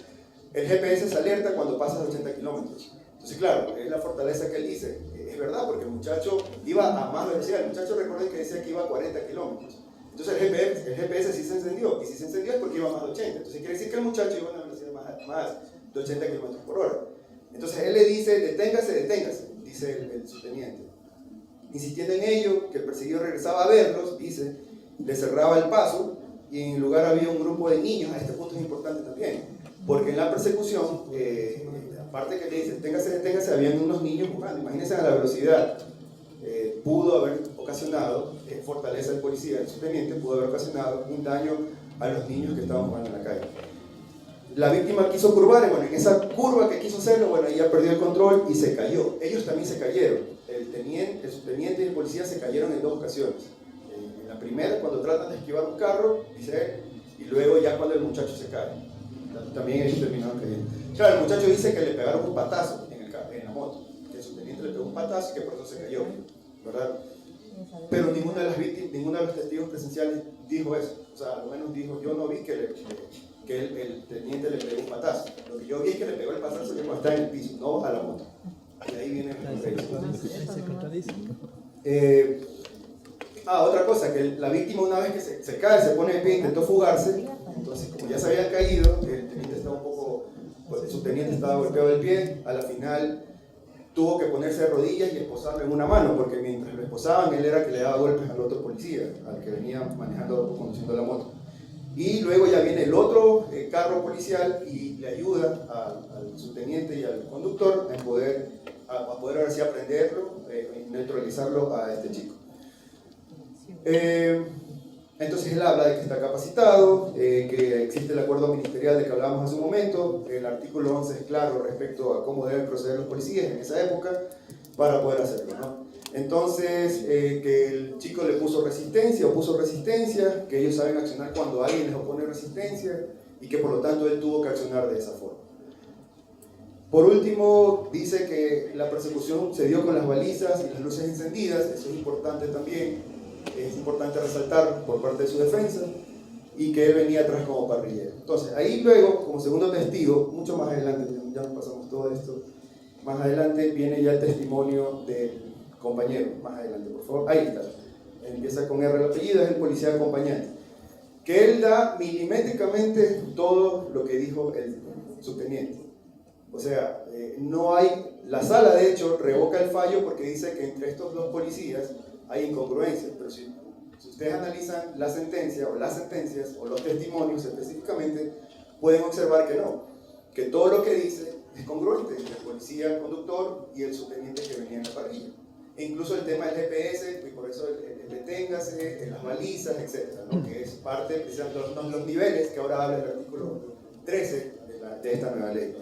el GPS se alerta cuando pasas a 80 kilómetros. Entonces, claro, es la fortaleza que él dice. Es verdad, porque el muchacho iba a más velocidad. El muchacho, recuerden que decía que iba a 40 kilómetros. Entonces el GPS sí se encendió, y si se encendió es porque iba a más de 80. Entonces quiere decir que el muchacho iba a una velocidad más de 80 kilómetros por hora. Entonces él le dice, deténgase, dice el subteniente. Insistiendo en ello, que el perseguido regresaba a verlos, dice, le cerraba el paso, y en el lugar había un grupo de niños. A este punto es importante también, porque en la persecución, aparte que le dice, deténgase, habían unos niños jugando. Imagínense a la velocidad. Pudo haber ocasionado, fortaleza del policía, el subteniente, pudo haber ocasionado un daño a los niños que estaban jugando en la calle. La víctima quiso curvar, y bueno, en esa curva que quiso hacerlo, bueno, ella perdió el control y se cayó. Ellos también se cayeron. El subteniente y el policía se cayeron en dos ocasiones. En la primera, cuando tratan de esquivar un carro, dice él, y luego ya cuando el muchacho se cae. También ellos terminaron cayendo. Claro, el muchacho dice que le pegaron un patazo en la moto, que el subteniente le pegó un patazo y que por eso se cayó, ¿verdad? Pero ninguna de las víctimas, ninguno de los testigos presenciales dijo eso. O sea, al menos dijo, yo no vi que el teniente le pegó un patazo. Lo que yo vi es que le pegó el patazo que cuando está en el piso, no a la moto. Y ahí viene otra cosa, que la víctima, una vez que se cae, se pone de pie, intentó fugarse. Entonces, como ya se había caído, el teniente estaba un poco, pues, el subteniente estaba golpeado del pie. A la final tuvo que ponerse de rodillas y esposarlo en una mano, porque mientras lo esposaban, él era que le daba golpes al otro policía, al que venía manejando, conduciendo la moto. Y luego ya viene el otro carro policial y le ayuda al subteniente y al conductor a poder ahora sí aprenderlo, neutralizarlo a este chico. Entonces él habla de que está capacitado, que existe el acuerdo ministerial del que hablábamos hace un momento. El artículo 11 es claro respecto a cómo deben proceder los policías en esa época para poder hacerlo, ¿no? Entonces, que el chico le puso resistencia, opuso resistencia, que ellos saben accionar cuando alguien les opone resistencia, y que por lo tanto él tuvo que accionar de esa forma. Por último, dice que la persecución se dio con las balizas y las luces encendidas, eso es importante también, es importante resaltar por parte de su defensa, y que él venía atrás como parrillero. Entonces, ahí luego, como segundo testigo, mucho más adelante, ya nos pasamos todo esto, más adelante viene ya el testimonio del compañero, más adelante, por favor, ahí está, empieza con R el apellido, es el policía acompañante, que él da milimétricamente todo lo que dijo el subteniente. O sea, no hay, la sala de hecho revoca el fallo porque dice que entre estos dos policías hay incongruencias, pero si ustedes analizan la sentencia o las sentencias o los testimonios específicamente, pueden observar que no, que todo lo que dice es congruente entre el policía, el conductor y el subteniente que venía en la parrilla. E incluso el tema del GPS, y por eso el deténgase, las balizas, etc., ¿no? Que es parte precisamente de los niveles que ahora habla el artículo 13 de esta nueva ley.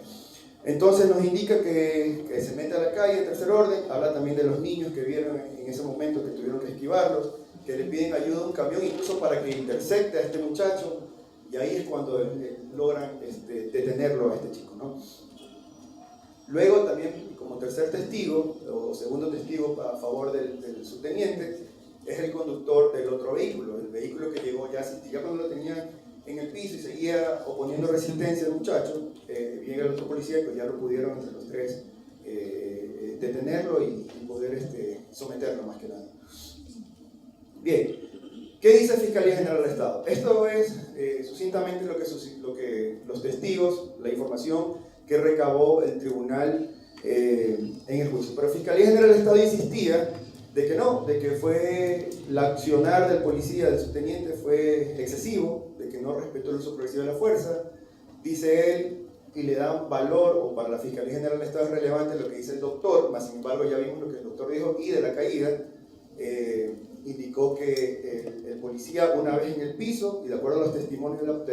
Entonces nos indica que se mete a la calle en tercer orden, habla también de los niños que vieron en ese momento que tuvieron que esquivarlos, que le piden ayuda a un camión incluso para que intercepte a este muchacho, y ahí es cuando logran detenerlo a este chico, ¿no? Luego también como tercer testigo, o segundo testigo a favor del subteniente, es el conductor del otro vehículo, el vehículo que llegó ya cuando lo tenía en el piso y seguía oponiendo resistencia al muchacho, llega el otro policía y pues ya lo pudieron entre los tres detenerlo y poder someterlo más que nada. Bien, ¿qué dice Fiscalía General del Estado? Esto es sucintamente lo que los testigos, la información que recabó el tribunal en el juicio. Pero Fiscalía General del Estado insistía de que no, de que fue el accionar del policía, del subteniente, fue excesivo, de que no respetó el uso progresivo de la fuerza, dice él, y le da valor, o para la Fiscalía General del Estado es relevante lo que dice el doctor, mas sin embargo ya vimos lo que el doctor dijo, y de la caída, indicó que el policía una vez en el piso, y de acuerdo a los testimonios de los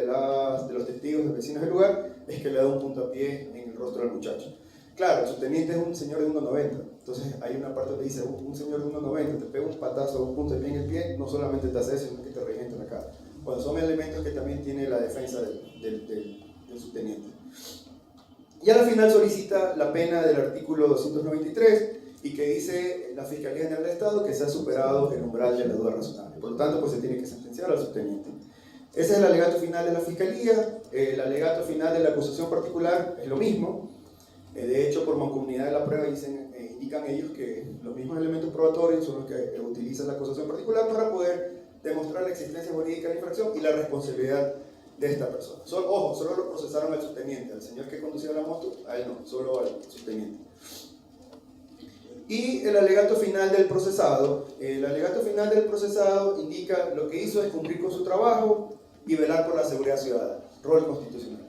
testigos, de los vecinos del lugar, es que le da un puntapié en el rostro al muchacho. Claro, el subteniente es un señor de 1,90, entonces hay una parte que dice, un señor de 1,90 te pega un patazo, un puntapié en el pie, no solamente te hace eso, sino que te revienta en la cara. Bueno, son elementos que también tiene la defensa del subteniente. Y a la final solicita la pena del artículo 293 y que dice la Fiscalía General del Estado que se ha superado el umbral de la duda razonable. Por lo tanto, pues se tiene que sentenciar al subteniente. Ese es el alegato final de la Fiscalía. El alegato final de la acusación particular es lo mismo. De hecho, por mancomunidad de la prueba indican ellos que los mismos elementos probatorios son los que utiliza la acusación particular para poder demostrar la existencia jurídica de la infracción y la responsabilidad de esta persona. Ojo, solo lo procesaron al subteniente, al señor que conducía la moto, a él no, solo al subteniente. Y el alegato final del procesado. El alegato final del procesado indica lo que hizo es cumplir con su trabajo y velar por la seguridad ciudadana, rol constitucional.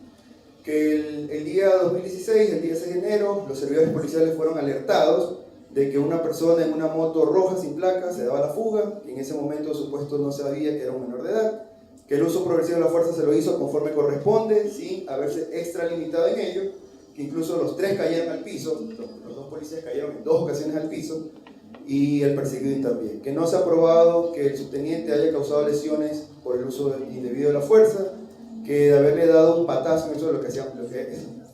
Que el día 2016, el día 6 de enero, los servidores policiales fueron alertados de que una persona en una moto roja sin placa se daba la fuga, que en ese momento supuesto no se sabía que era un menor de edad, que el uso progresivo de la fuerza se lo hizo conforme corresponde, sin haberse extralimitado en ello, que incluso los tres cayeron al piso, los dos policías cayeron en 2 ocasiones al piso, y el perseguido también. Que no se ha probado que el subteniente haya causado lesiones por el uso indebido de la fuerza, que de haberle dado un patazo, eso es lo que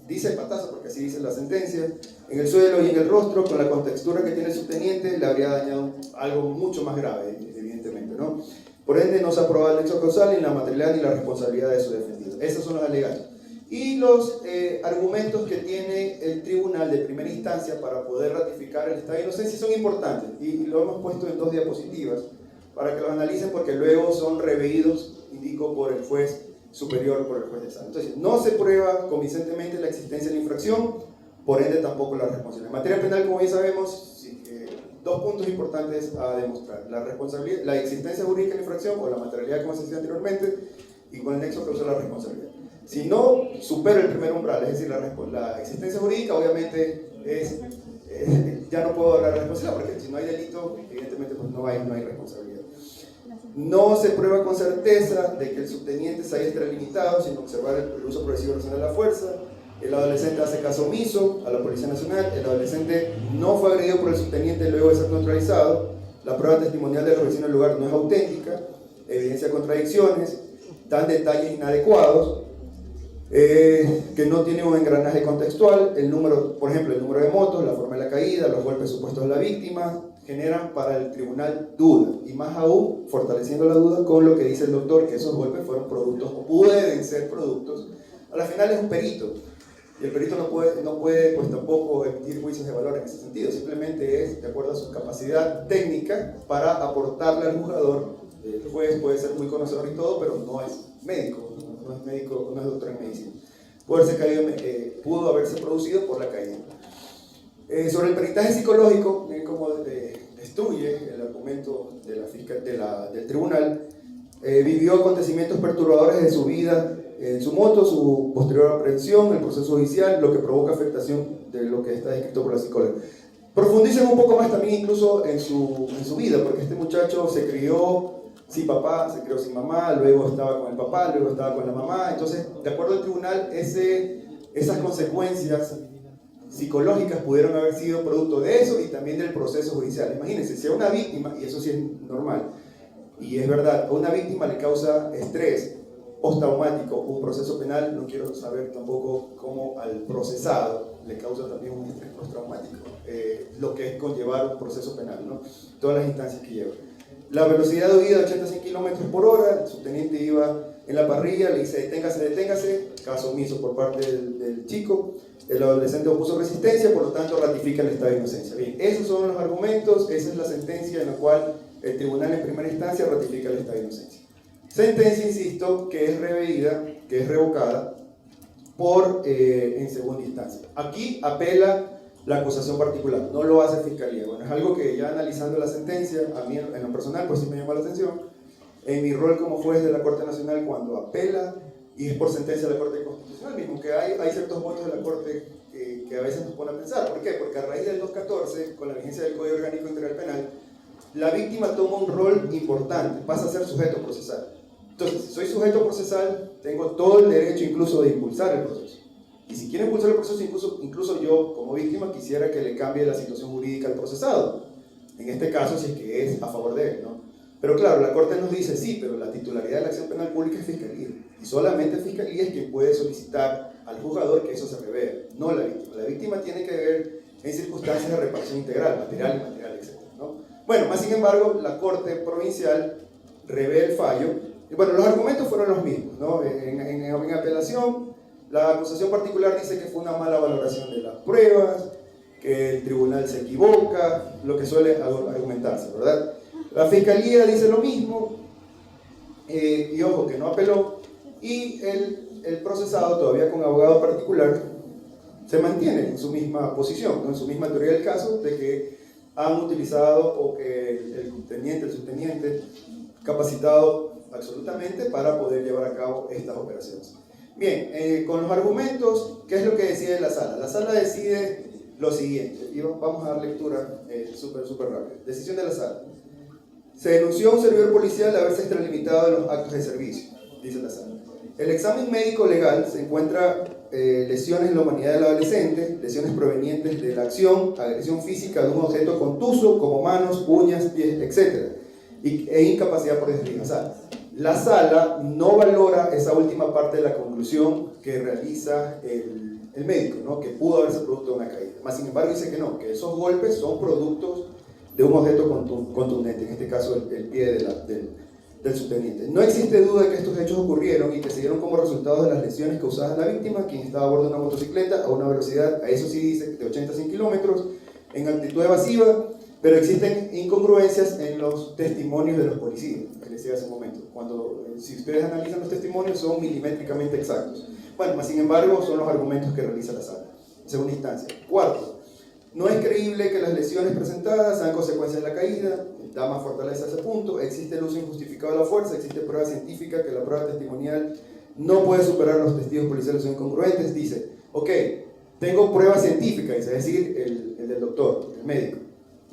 dice el patazo, porque así dice la sentencia, en el suelo y en el rostro, con la contextura que tiene el subteniente, le habría dañado algo mucho más grave, evidentemente, ¿no? Por ende, no se ha probado el nexo causal, ni la materialidad, ni la responsabilidad de su defendido. Esos son los alegatos. Y los argumentos que tiene el tribunal de primera instancia para poder ratificar el estado de inocencia son importantes, y lo hemos puesto en 2 diapositivas, para que los analicen, porque luego son reveídos, indico, por el juez superior, por el juez de sala. Entonces, no se prueba convincentemente la existencia de la infracción, por ende tampoco la responsabilidad. En materia penal, como bien sabemos, sí, 2 puntos importantes a demostrar: la responsabilidad, la existencia jurídica de la infracción, o la materialidad, como se decía anteriormente, y con el nexo causal la responsabilidad. Si no supera el primer umbral, es decir, la existencia jurídica, obviamente ya no puedo hablar de responsabilidad, porque si no hay delito, evidentemente pues no hay responsabilidad. No se prueba con certeza de que el subteniente se haya extralimitado sin observar el uso progresivo racional de la fuerza. El adolescente hace caso omiso a la Policía Nacional. El adolescente no fue agredido por el subteniente luego de ser neutralizado. La prueba testimonial de los vecinos del lugar no es auténtica, evidencia contradicciones, dan detalles inadecuados. que no tiene un engranaje contextual, el número, por ejemplo, el número de motos, la forma de la caída, los golpes supuestos de la víctima, generan para el tribunal duda, y más aún fortaleciendo la duda con lo que dice el doctor, que esos golpes fueron productos, o pueden ser productos. A la final es un perito, y el perito no puede pues tampoco emitir juicios de valor en ese sentido, simplemente es de acuerdo a su capacidad técnica para aportarle al juzgador. El juez puede ser muy conocedor y todo, pero no es médico, no es médico, no es doctor en medicina. Pudo haberse producido por la caída. Sobre el peritaje psicológico, como destruye el argumento de del tribunal, vivió acontecimientos perturbadores de su vida en su moto, su posterior aprehensión, el proceso judicial, lo que provoca afectación de lo que está descrito por la psicóloga. Profundicen un poco más también incluso en su vida, porque este muchacho se crió sin papá, se crió sin mamá, luego estaba con el papá, luego estaba con la mamá. Entonces, de acuerdo al tribunal, esas consecuencias psicológicas pudieron haber sido producto de eso y también del proceso judicial. Imagínense, si a una víctima, y eso sí es normal, y es verdad, a una víctima le causa estrés postraumático un proceso penal, no quiero saber tampoco cómo al procesado le causa también un estrés postraumático, lo que es conllevar un proceso penal, ¿no? Todas las instancias que lleva. La velocidad de huida de 81 kilómetros por hora, el subteniente iba en la parrilla, le dice deténgase, caso omiso por parte del chico, el adolescente opuso resistencia, por lo tanto ratifica el estado de inocencia. Bien, esos son los argumentos, esa es la sentencia en la cual el tribunal en primera instancia ratifica el estado de inocencia. Sentencia, insisto, que es reveída, que es revocada en segunda instancia. Aquí apela la acusación particular, no lo hace Fiscalía. Bueno, es algo que ya analizando la sentencia, a mí en lo personal pues sí me llama la atención, en mi rol como juez de la Corte Nacional cuando apela y es por sentencia de la Corte Constitucional mismo, que hay ciertos votos de la Corte que a veces nos ponen a pensar. ¿Por qué? Porque a raíz del 214, con la vigencia del Código Orgánico Integral Penal, la víctima toma un rol importante, pasa a ser sujeto procesal. Entonces, si soy sujeto procesal, tengo todo el derecho incluso de impulsar el proceso. Y si quiero impulsar el proceso, incluso yo, como víctima, quisiera que le cambie la situación jurídica al procesado. En este caso, si es que es a favor de él, ¿no? Pero claro, la Corte nos dice, sí, pero la titularidad de la acción penal pública es Fiscalía. Y solamente Fiscalía es quien puede solicitar al juzgador que eso se revea, no la víctima. La víctima tiene que ver en circunstancias de reparación integral, material, inmaterial, etc., ¿no? Bueno, más sin embargo, la Corte Provincial revé el fallo. Y bueno, los argumentos fueron los mismos, ¿no? En apelación, la acusación particular dice que fue una mala valoración de las pruebas, que el tribunal se equivoca, lo que suele argumentarse, ¿verdad? La Fiscalía dice lo mismo, y ojo, que no apeló, y el procesado, todavía con abogado particular, se mantiene en su misma posición, ¿no? En su misma teoría del caso, de que han utilizado, o que el subteniente, capacitado absolutamente para poder llevar a cabo estas operaciones. Bien, con los argumentos, ¿qué es lo que decide la sala? La sala decide lo siguiente, y vamos a dar lectura súper rápido. Decisión de la sala. Se denunció a un servidor policial de haberse extralimitado de los actos de servicio, dice la sala. El examen médico legal se encuentra lesiones en la humanidad del adolescente, lesiones provenientes de la acción, agresión física de un objeto contuso, como manos, uñas, pies, etc., e incapacidad por desligación. La sala no valora esa última parte de la conclusión que realiza el médico, ¿no? Que pudo haberse producto de una caída. Más sin embargo dice que no, que esos golpes son productos de un objeto contundente, en este caso el pie del subteniente. No existe duda de que estos hechos ocurrieron y que se dieron como resultado de las lesiones causadas a la víctima, quien estaba a bordo de una motocicleta a una velocidad, a eso sí dice, de 80 a 100 kilómetros, en actitud evasiva, pero existen incongruencias en los testimonios de los policías, que les decía hace un momento. Si ustedes analizan los testimonios, son milimétricamente exactos. Bueno, más sin embargo, son los argumentos que realiza la sala. En segunda instancia. Cuarto, no es creíble que las lesiones presentadas sean consecuencias de la caída, da más fortaleza a ese punto, existe el uso injustificado de la fuerza, existe prueba científica que la prueba testimonial no puede superar los testigos policiales, son incongruentes. Dice, ok, tengo prueba científica, es decir, el del doctor, el médico,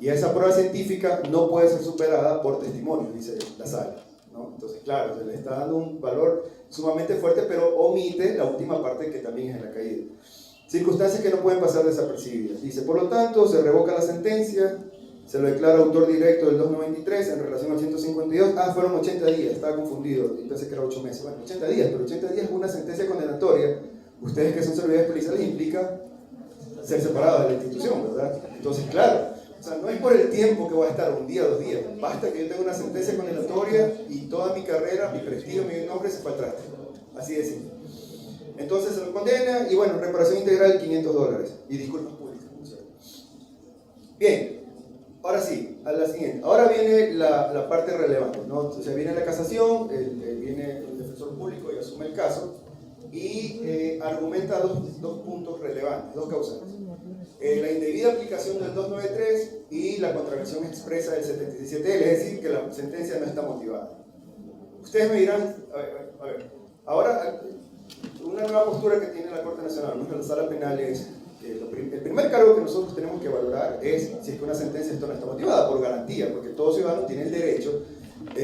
y esa prueba científica no puede ser superada por testimonios, dice la sala, ¿no? Entonces, claro, se le está dando un valor sumamente fuerte, pero omite la última parte que también es en la caída. Circunstancias que no pueden pasar desapercibidas. Dice, por lo tanto, se revoca la sentencia se lo declara autor directo del 293 en relación al 152. Fueron 80 días, estaba confundido, y pensé que era 8 meses. Bueno, 80 días, pero 80 días es una sentencia condenatoria. Ustedes que son servidores policiales implica ser separados de la institución, ¿verdad? Entonces, claro, o sea, no es por el tiempo que voy a estar, un día, 2 días, basta que yo tenga una sentencia condenatoria y toda mi carrera, mi prestigio, mi nombre se fue atrás. Así de simple. Entonces se lo condena y bueno, reparación integral $500 y disculpas públicas. Bien, ahora sí, a la siguiente. Ahora viene la parte relevante, ¿no? O sea, viene la casación, viene el defensor público y asume el caso y argumenta dos puntos relevantes, dos causales. La indebida aplicación del 293 y la contravención expresa del 77L, es decir, que la sentencia no está motivada. Ustedes me dirán, a ver, ahora una nueva postura que tiene la Corte Nacional, nuestra sala penal es que el primer cargo que nosotros tenemos que valorar es si es que una sentencia esto no está motivada, por garantía, porque todo ciudadano tiene el derecho,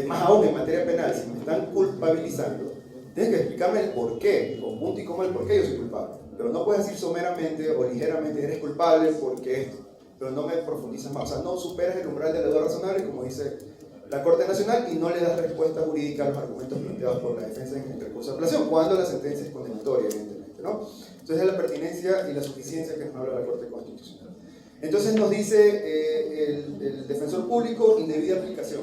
más aún en materia penal, si me están culpabilizando, tienes que explicarme el por qué, con punto y coma el por qué yo soy culpable. Pero no puedes decir someramente o ligeramente, eres culpable porque esto, pero no me profundizas más. O sea, no superas el umbral de la duda razonable, como dice la Corte Nacional, y no le das respuesta jurídica a los argumentos planteados por la defensa en el recurso de apelación, cuando la sentencia es condenatoria, evidentemente, ¿no? Entonces es la pertinencia y la suficiencia que nos habla la Corte Constitucional. Entonces nos dice el defensor público, indebida aplicación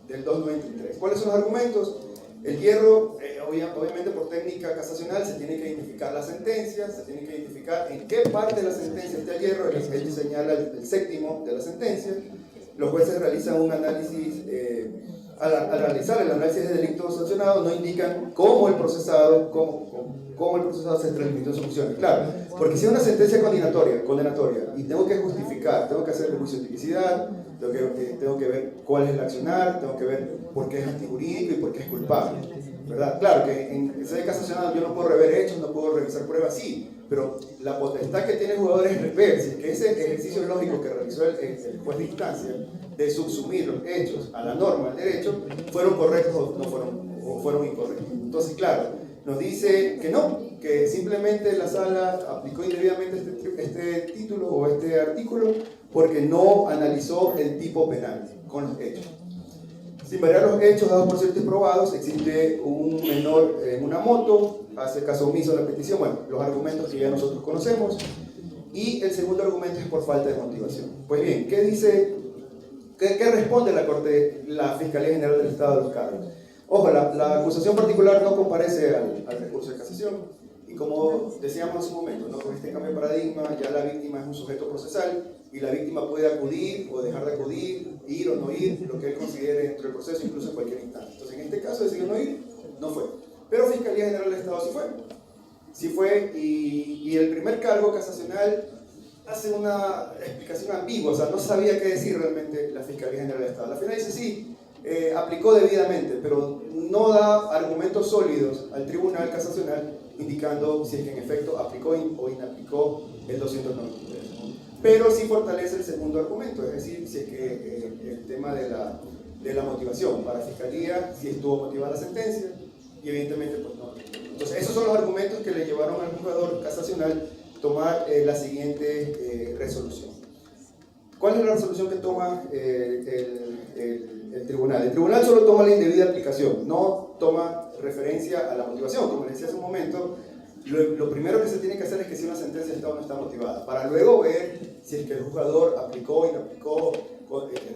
del 293. ¿Cuáles son los argumentos? El hierro, obviamente por técnica casacional, se tiene que identificar la sentencia, se tiene que identificar en qué parte de la sentencia está el hierro, él señala el séptimo de la sentencia. Los jueces realizan un análisis, al realizar el análisis de delito sancionado, no indican cómo el procesado se extralimitó en sus funciones. Claro, porque si es una sentencia condenatoria y tengo que justificar, tengo que hacer el juicio de tipicidad, tengo que ver cuál es el accionar, tengo que ver por qué es antijurídico y por qué es culpable, ¿verdad? Claro que en sede casacional yo no puedo rever hechos, no puedo revisar pruebas, sí, pero la potestad que tiene el jugador es ver si es que ese ejercicio lógico que realizó el juez de instancia de subsumir los hechos a la norma, al derecho, fueron correctos o fueron incorrectos. Entonces, claro, nos dice que no, que simplemente la sala aplicó indebidamente este título o este artículo porque no analizó el tipo penal con los hechos. Sin variar los hechos dados por ciertos y probados, existe un menor en una moto, hace caso omiso a la petición, bueno, los argumentos que ya nosotros conocemos, y el segundo argumento es por falta de motivación. Pues bien, ¿qué dice, qué responde la Fiscalía General del Estado de los cargos? Ojo, la acusación particular no comparece al recurso de casación, y como decíamos hace un momento, ¿no? Con este cambio de paradigma, ya la víctima es un sujeto procesal, y la víctima puede acudir o dejar de acudir, ir o no ir, lo que él considere dentro del proceso, incluso en cualquier instante. Entonces, en este caso decidió no ir, no fue. Pero Fiscalía General del Estado sí fue. Sí fue, y el primer cargo casacional hace una explicación ambigua, o sea, no sabía qué decir realmente la Fiscalía General del Estado. Al final dice sí, aplicó debidamente, pero no da argumentos sólidos al Tribunal Casacional indicando si es que en efecto aplicó o inaplicó el 293. Pero sí fortalece el segundo argumento, es decir, si es que el tema de la motivación para Fiscalía, si estuvo motivada la sentencia, y evidentemente pues no. Entonces esos son los argumentos que le llevaron al juzgador casacional tomar la siguiente resolución. ¿Cuál es la resolución que toma el tribunal? El tribunal solo toma la indebida aplicación, no toma referencia a la motivación. Como les decía hace un momento, lo primero que se tiene que hacer es que si una sentencia está o no está motivada, para luego ver si es que el juzgador aplicó, inaplicó,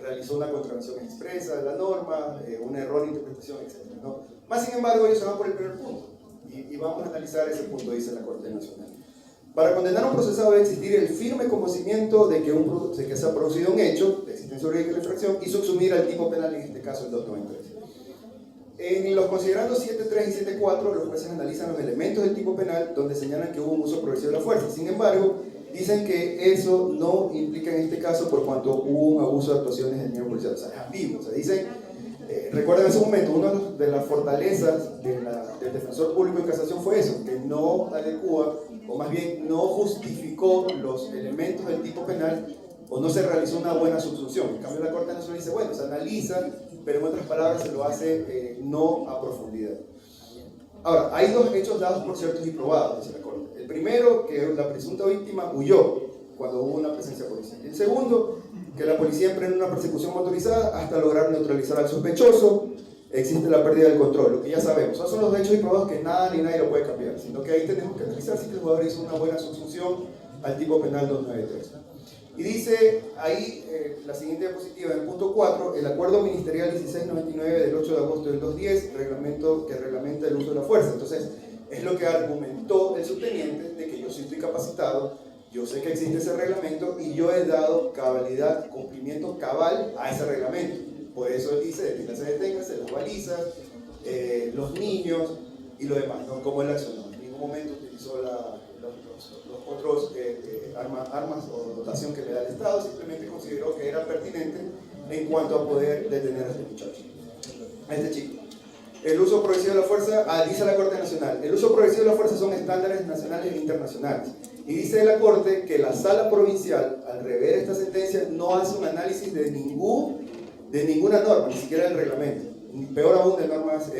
realizó una contravención expresa de la norma, un error de interpretación, etc., ¿no? Más sin embargo, ellos se van por el primer punto, y vamos a analizar ese punto, dice la Corte Nacional. Para condenar a un procesado debe existir el firme conocimiento de que se ha producido un hecho, de existencia jurídica de la infracción, y subsumir al tipo penal, en este caso el 293. En los considerandos 7.3 y 7.4, los jueces analizan los elementos del tipo penal donde señalan que hubo un uso progresivo de la fuerza. Sin embargo, dicen que eso no implica en este caso por cuanto hubo un abuso de actuaciones del miembro policial. O sea, es ambiguo. O sea, dicen, recuerden en ese momento, una de las fortalezas del defensor público en casación fue eso, que no adecua, o más bien no justificó los elementos del tipo penal, o no se realizó una buena subsunción. En cambio, la Corte Nacional dice, bueno, se analiza, pero en otras palabras se lo hace no a profundidad. Ahora, hay dos hechos dados por ciertos y probados, dice la Corte. El primero, que la presunta víctima huyó cuando hubo una presencia policial. El segundo, que la policía emprende una persecución motorizada hasta lograr neutralizar al sospechoso. Existe la pérdida del control, lo que ya sabemos. Esos son los hechos y probados que nada ni nadie lo puede cambiar, sino que ahí tenemos que analizar si el jugador hizo una buena subsunción al tipo penal 293. Y dice ahí, la siguiente diapositiva, en el punto 4, el acuerdo ministerial 1699 del 8 de agosto del 2010, reglamento que reglamenta el uso de la fuerza. Entonces, es lo que argumentó el subteniente, de que yo sí estoy capacitado, yo sé que existe ese reglamento y yo he dado cabalidad, cumplimiento cabal a ese reglamento. Por eso él dice, deténgase, las balizas, los niños y lo demás, ¿no? Como él accionó. En ningún momento utilizó los otros armas o dotación que le da el Estado, simplemente consideró que era pertinente en cuanto a poder detener a este muchacho, a este chico. El uso progresivo de la fuerza, dice la Corte Nacional, el uso progresivo de la fuerza son estándares nacionales e internacionales. Y dice la Corte que la Sala Provincial, al rever esta sentencia, no hace un análisis de ninguna norma, ni siquiera del reglamento, ni peor aún de normas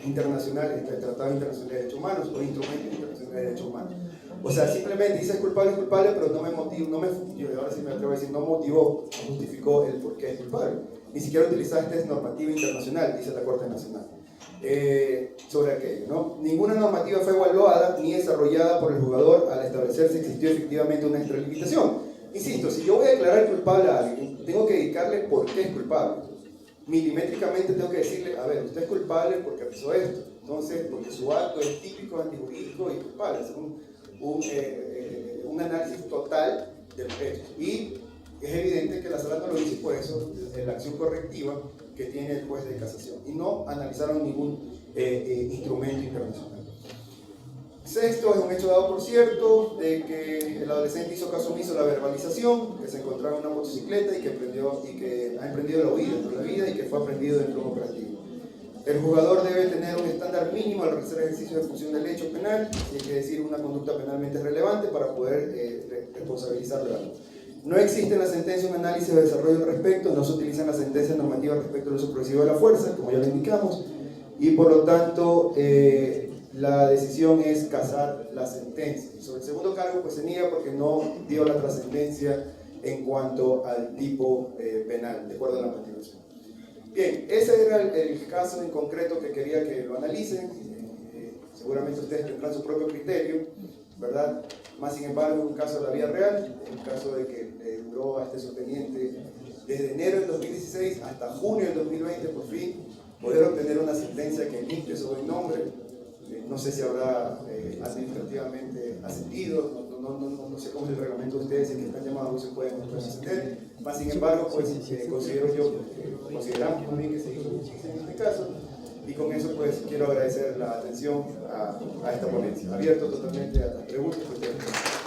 internacionales, de tratados internacionales de derechos humanos o instrumentos internacionales de derechos humanos. O sea, simplemente dice es culpable, pero no me motivó, ahora sí me atrevo a decir, no motivó, no justificó el por qué es culpable. Ni siquiera utilizaste normativa internacional, dice la Corte Nacional. Sobre aquello, ¿no? Ninguna normativa fue evaluada ni desarrollada por el jugador al establecer si existió efectivamente una extralimitación. Insisto, si yo voy a declarar culpable a alguien, tengo que dedicarle por qué es culpable. Milimétricamente tengo que decirle, a ver, usted es culpable porque hizo esto. Entonces, porque su acto es típico, antijurídico y culpable. Es un análisis total del hecho. Y es evidente que la sala no lo dice, por eso es la acción correctiva que tiene el juez de casación. Y no analizaron ningún instrumento internacional. Sexto, es un hecho dado por cierto de que el adolescente hizo caso omiso a la verbalización, que se encontraba en una motocicleta y que ha emprendido la huida y que fue aprendido dentro de un operativo. El jugador debe tener un estándar mínimo al realizar ejercicio de función del hecho penal, y hay que decir una conducta penalmente relevante para poder responsabilizarlo de algo. No existe en la sentencia un análisis de desarrollo al respecto, no se utilizan las sentencias normativas respecto al uso progresivo de la fuerza, como ya lo indicamos, y por lo tanto la decisión es casar la sentencia. Y sobre el segundo cargo pues se niega porque no dio la trascendencia en cuanto al tipo penal, de acuerdo a la motivación. Bien, ese era el caso en concreto que quería que lo analicen. Seguramente ustedes tendrán su propio criterio, ¿verdad? Más sin embargo, en un caso de la vida real, en un caso de que duró a este subteniente desde enero del 2016 hasta junio del 2020, por fin, poder obtener una sentencia que limpie su buen nombre. No sé si habrá administrativamente ascendido, no sé cómo es el reglamento de ustedes, si es que están llamados no se pueden ascender. Más sin embargo, pues consideramos también que se hizo justicia en este caso, y con eso pues quiero agradecer la atención a esta ponencia. Abierto totalmente a las preguntas que ustedes tengan.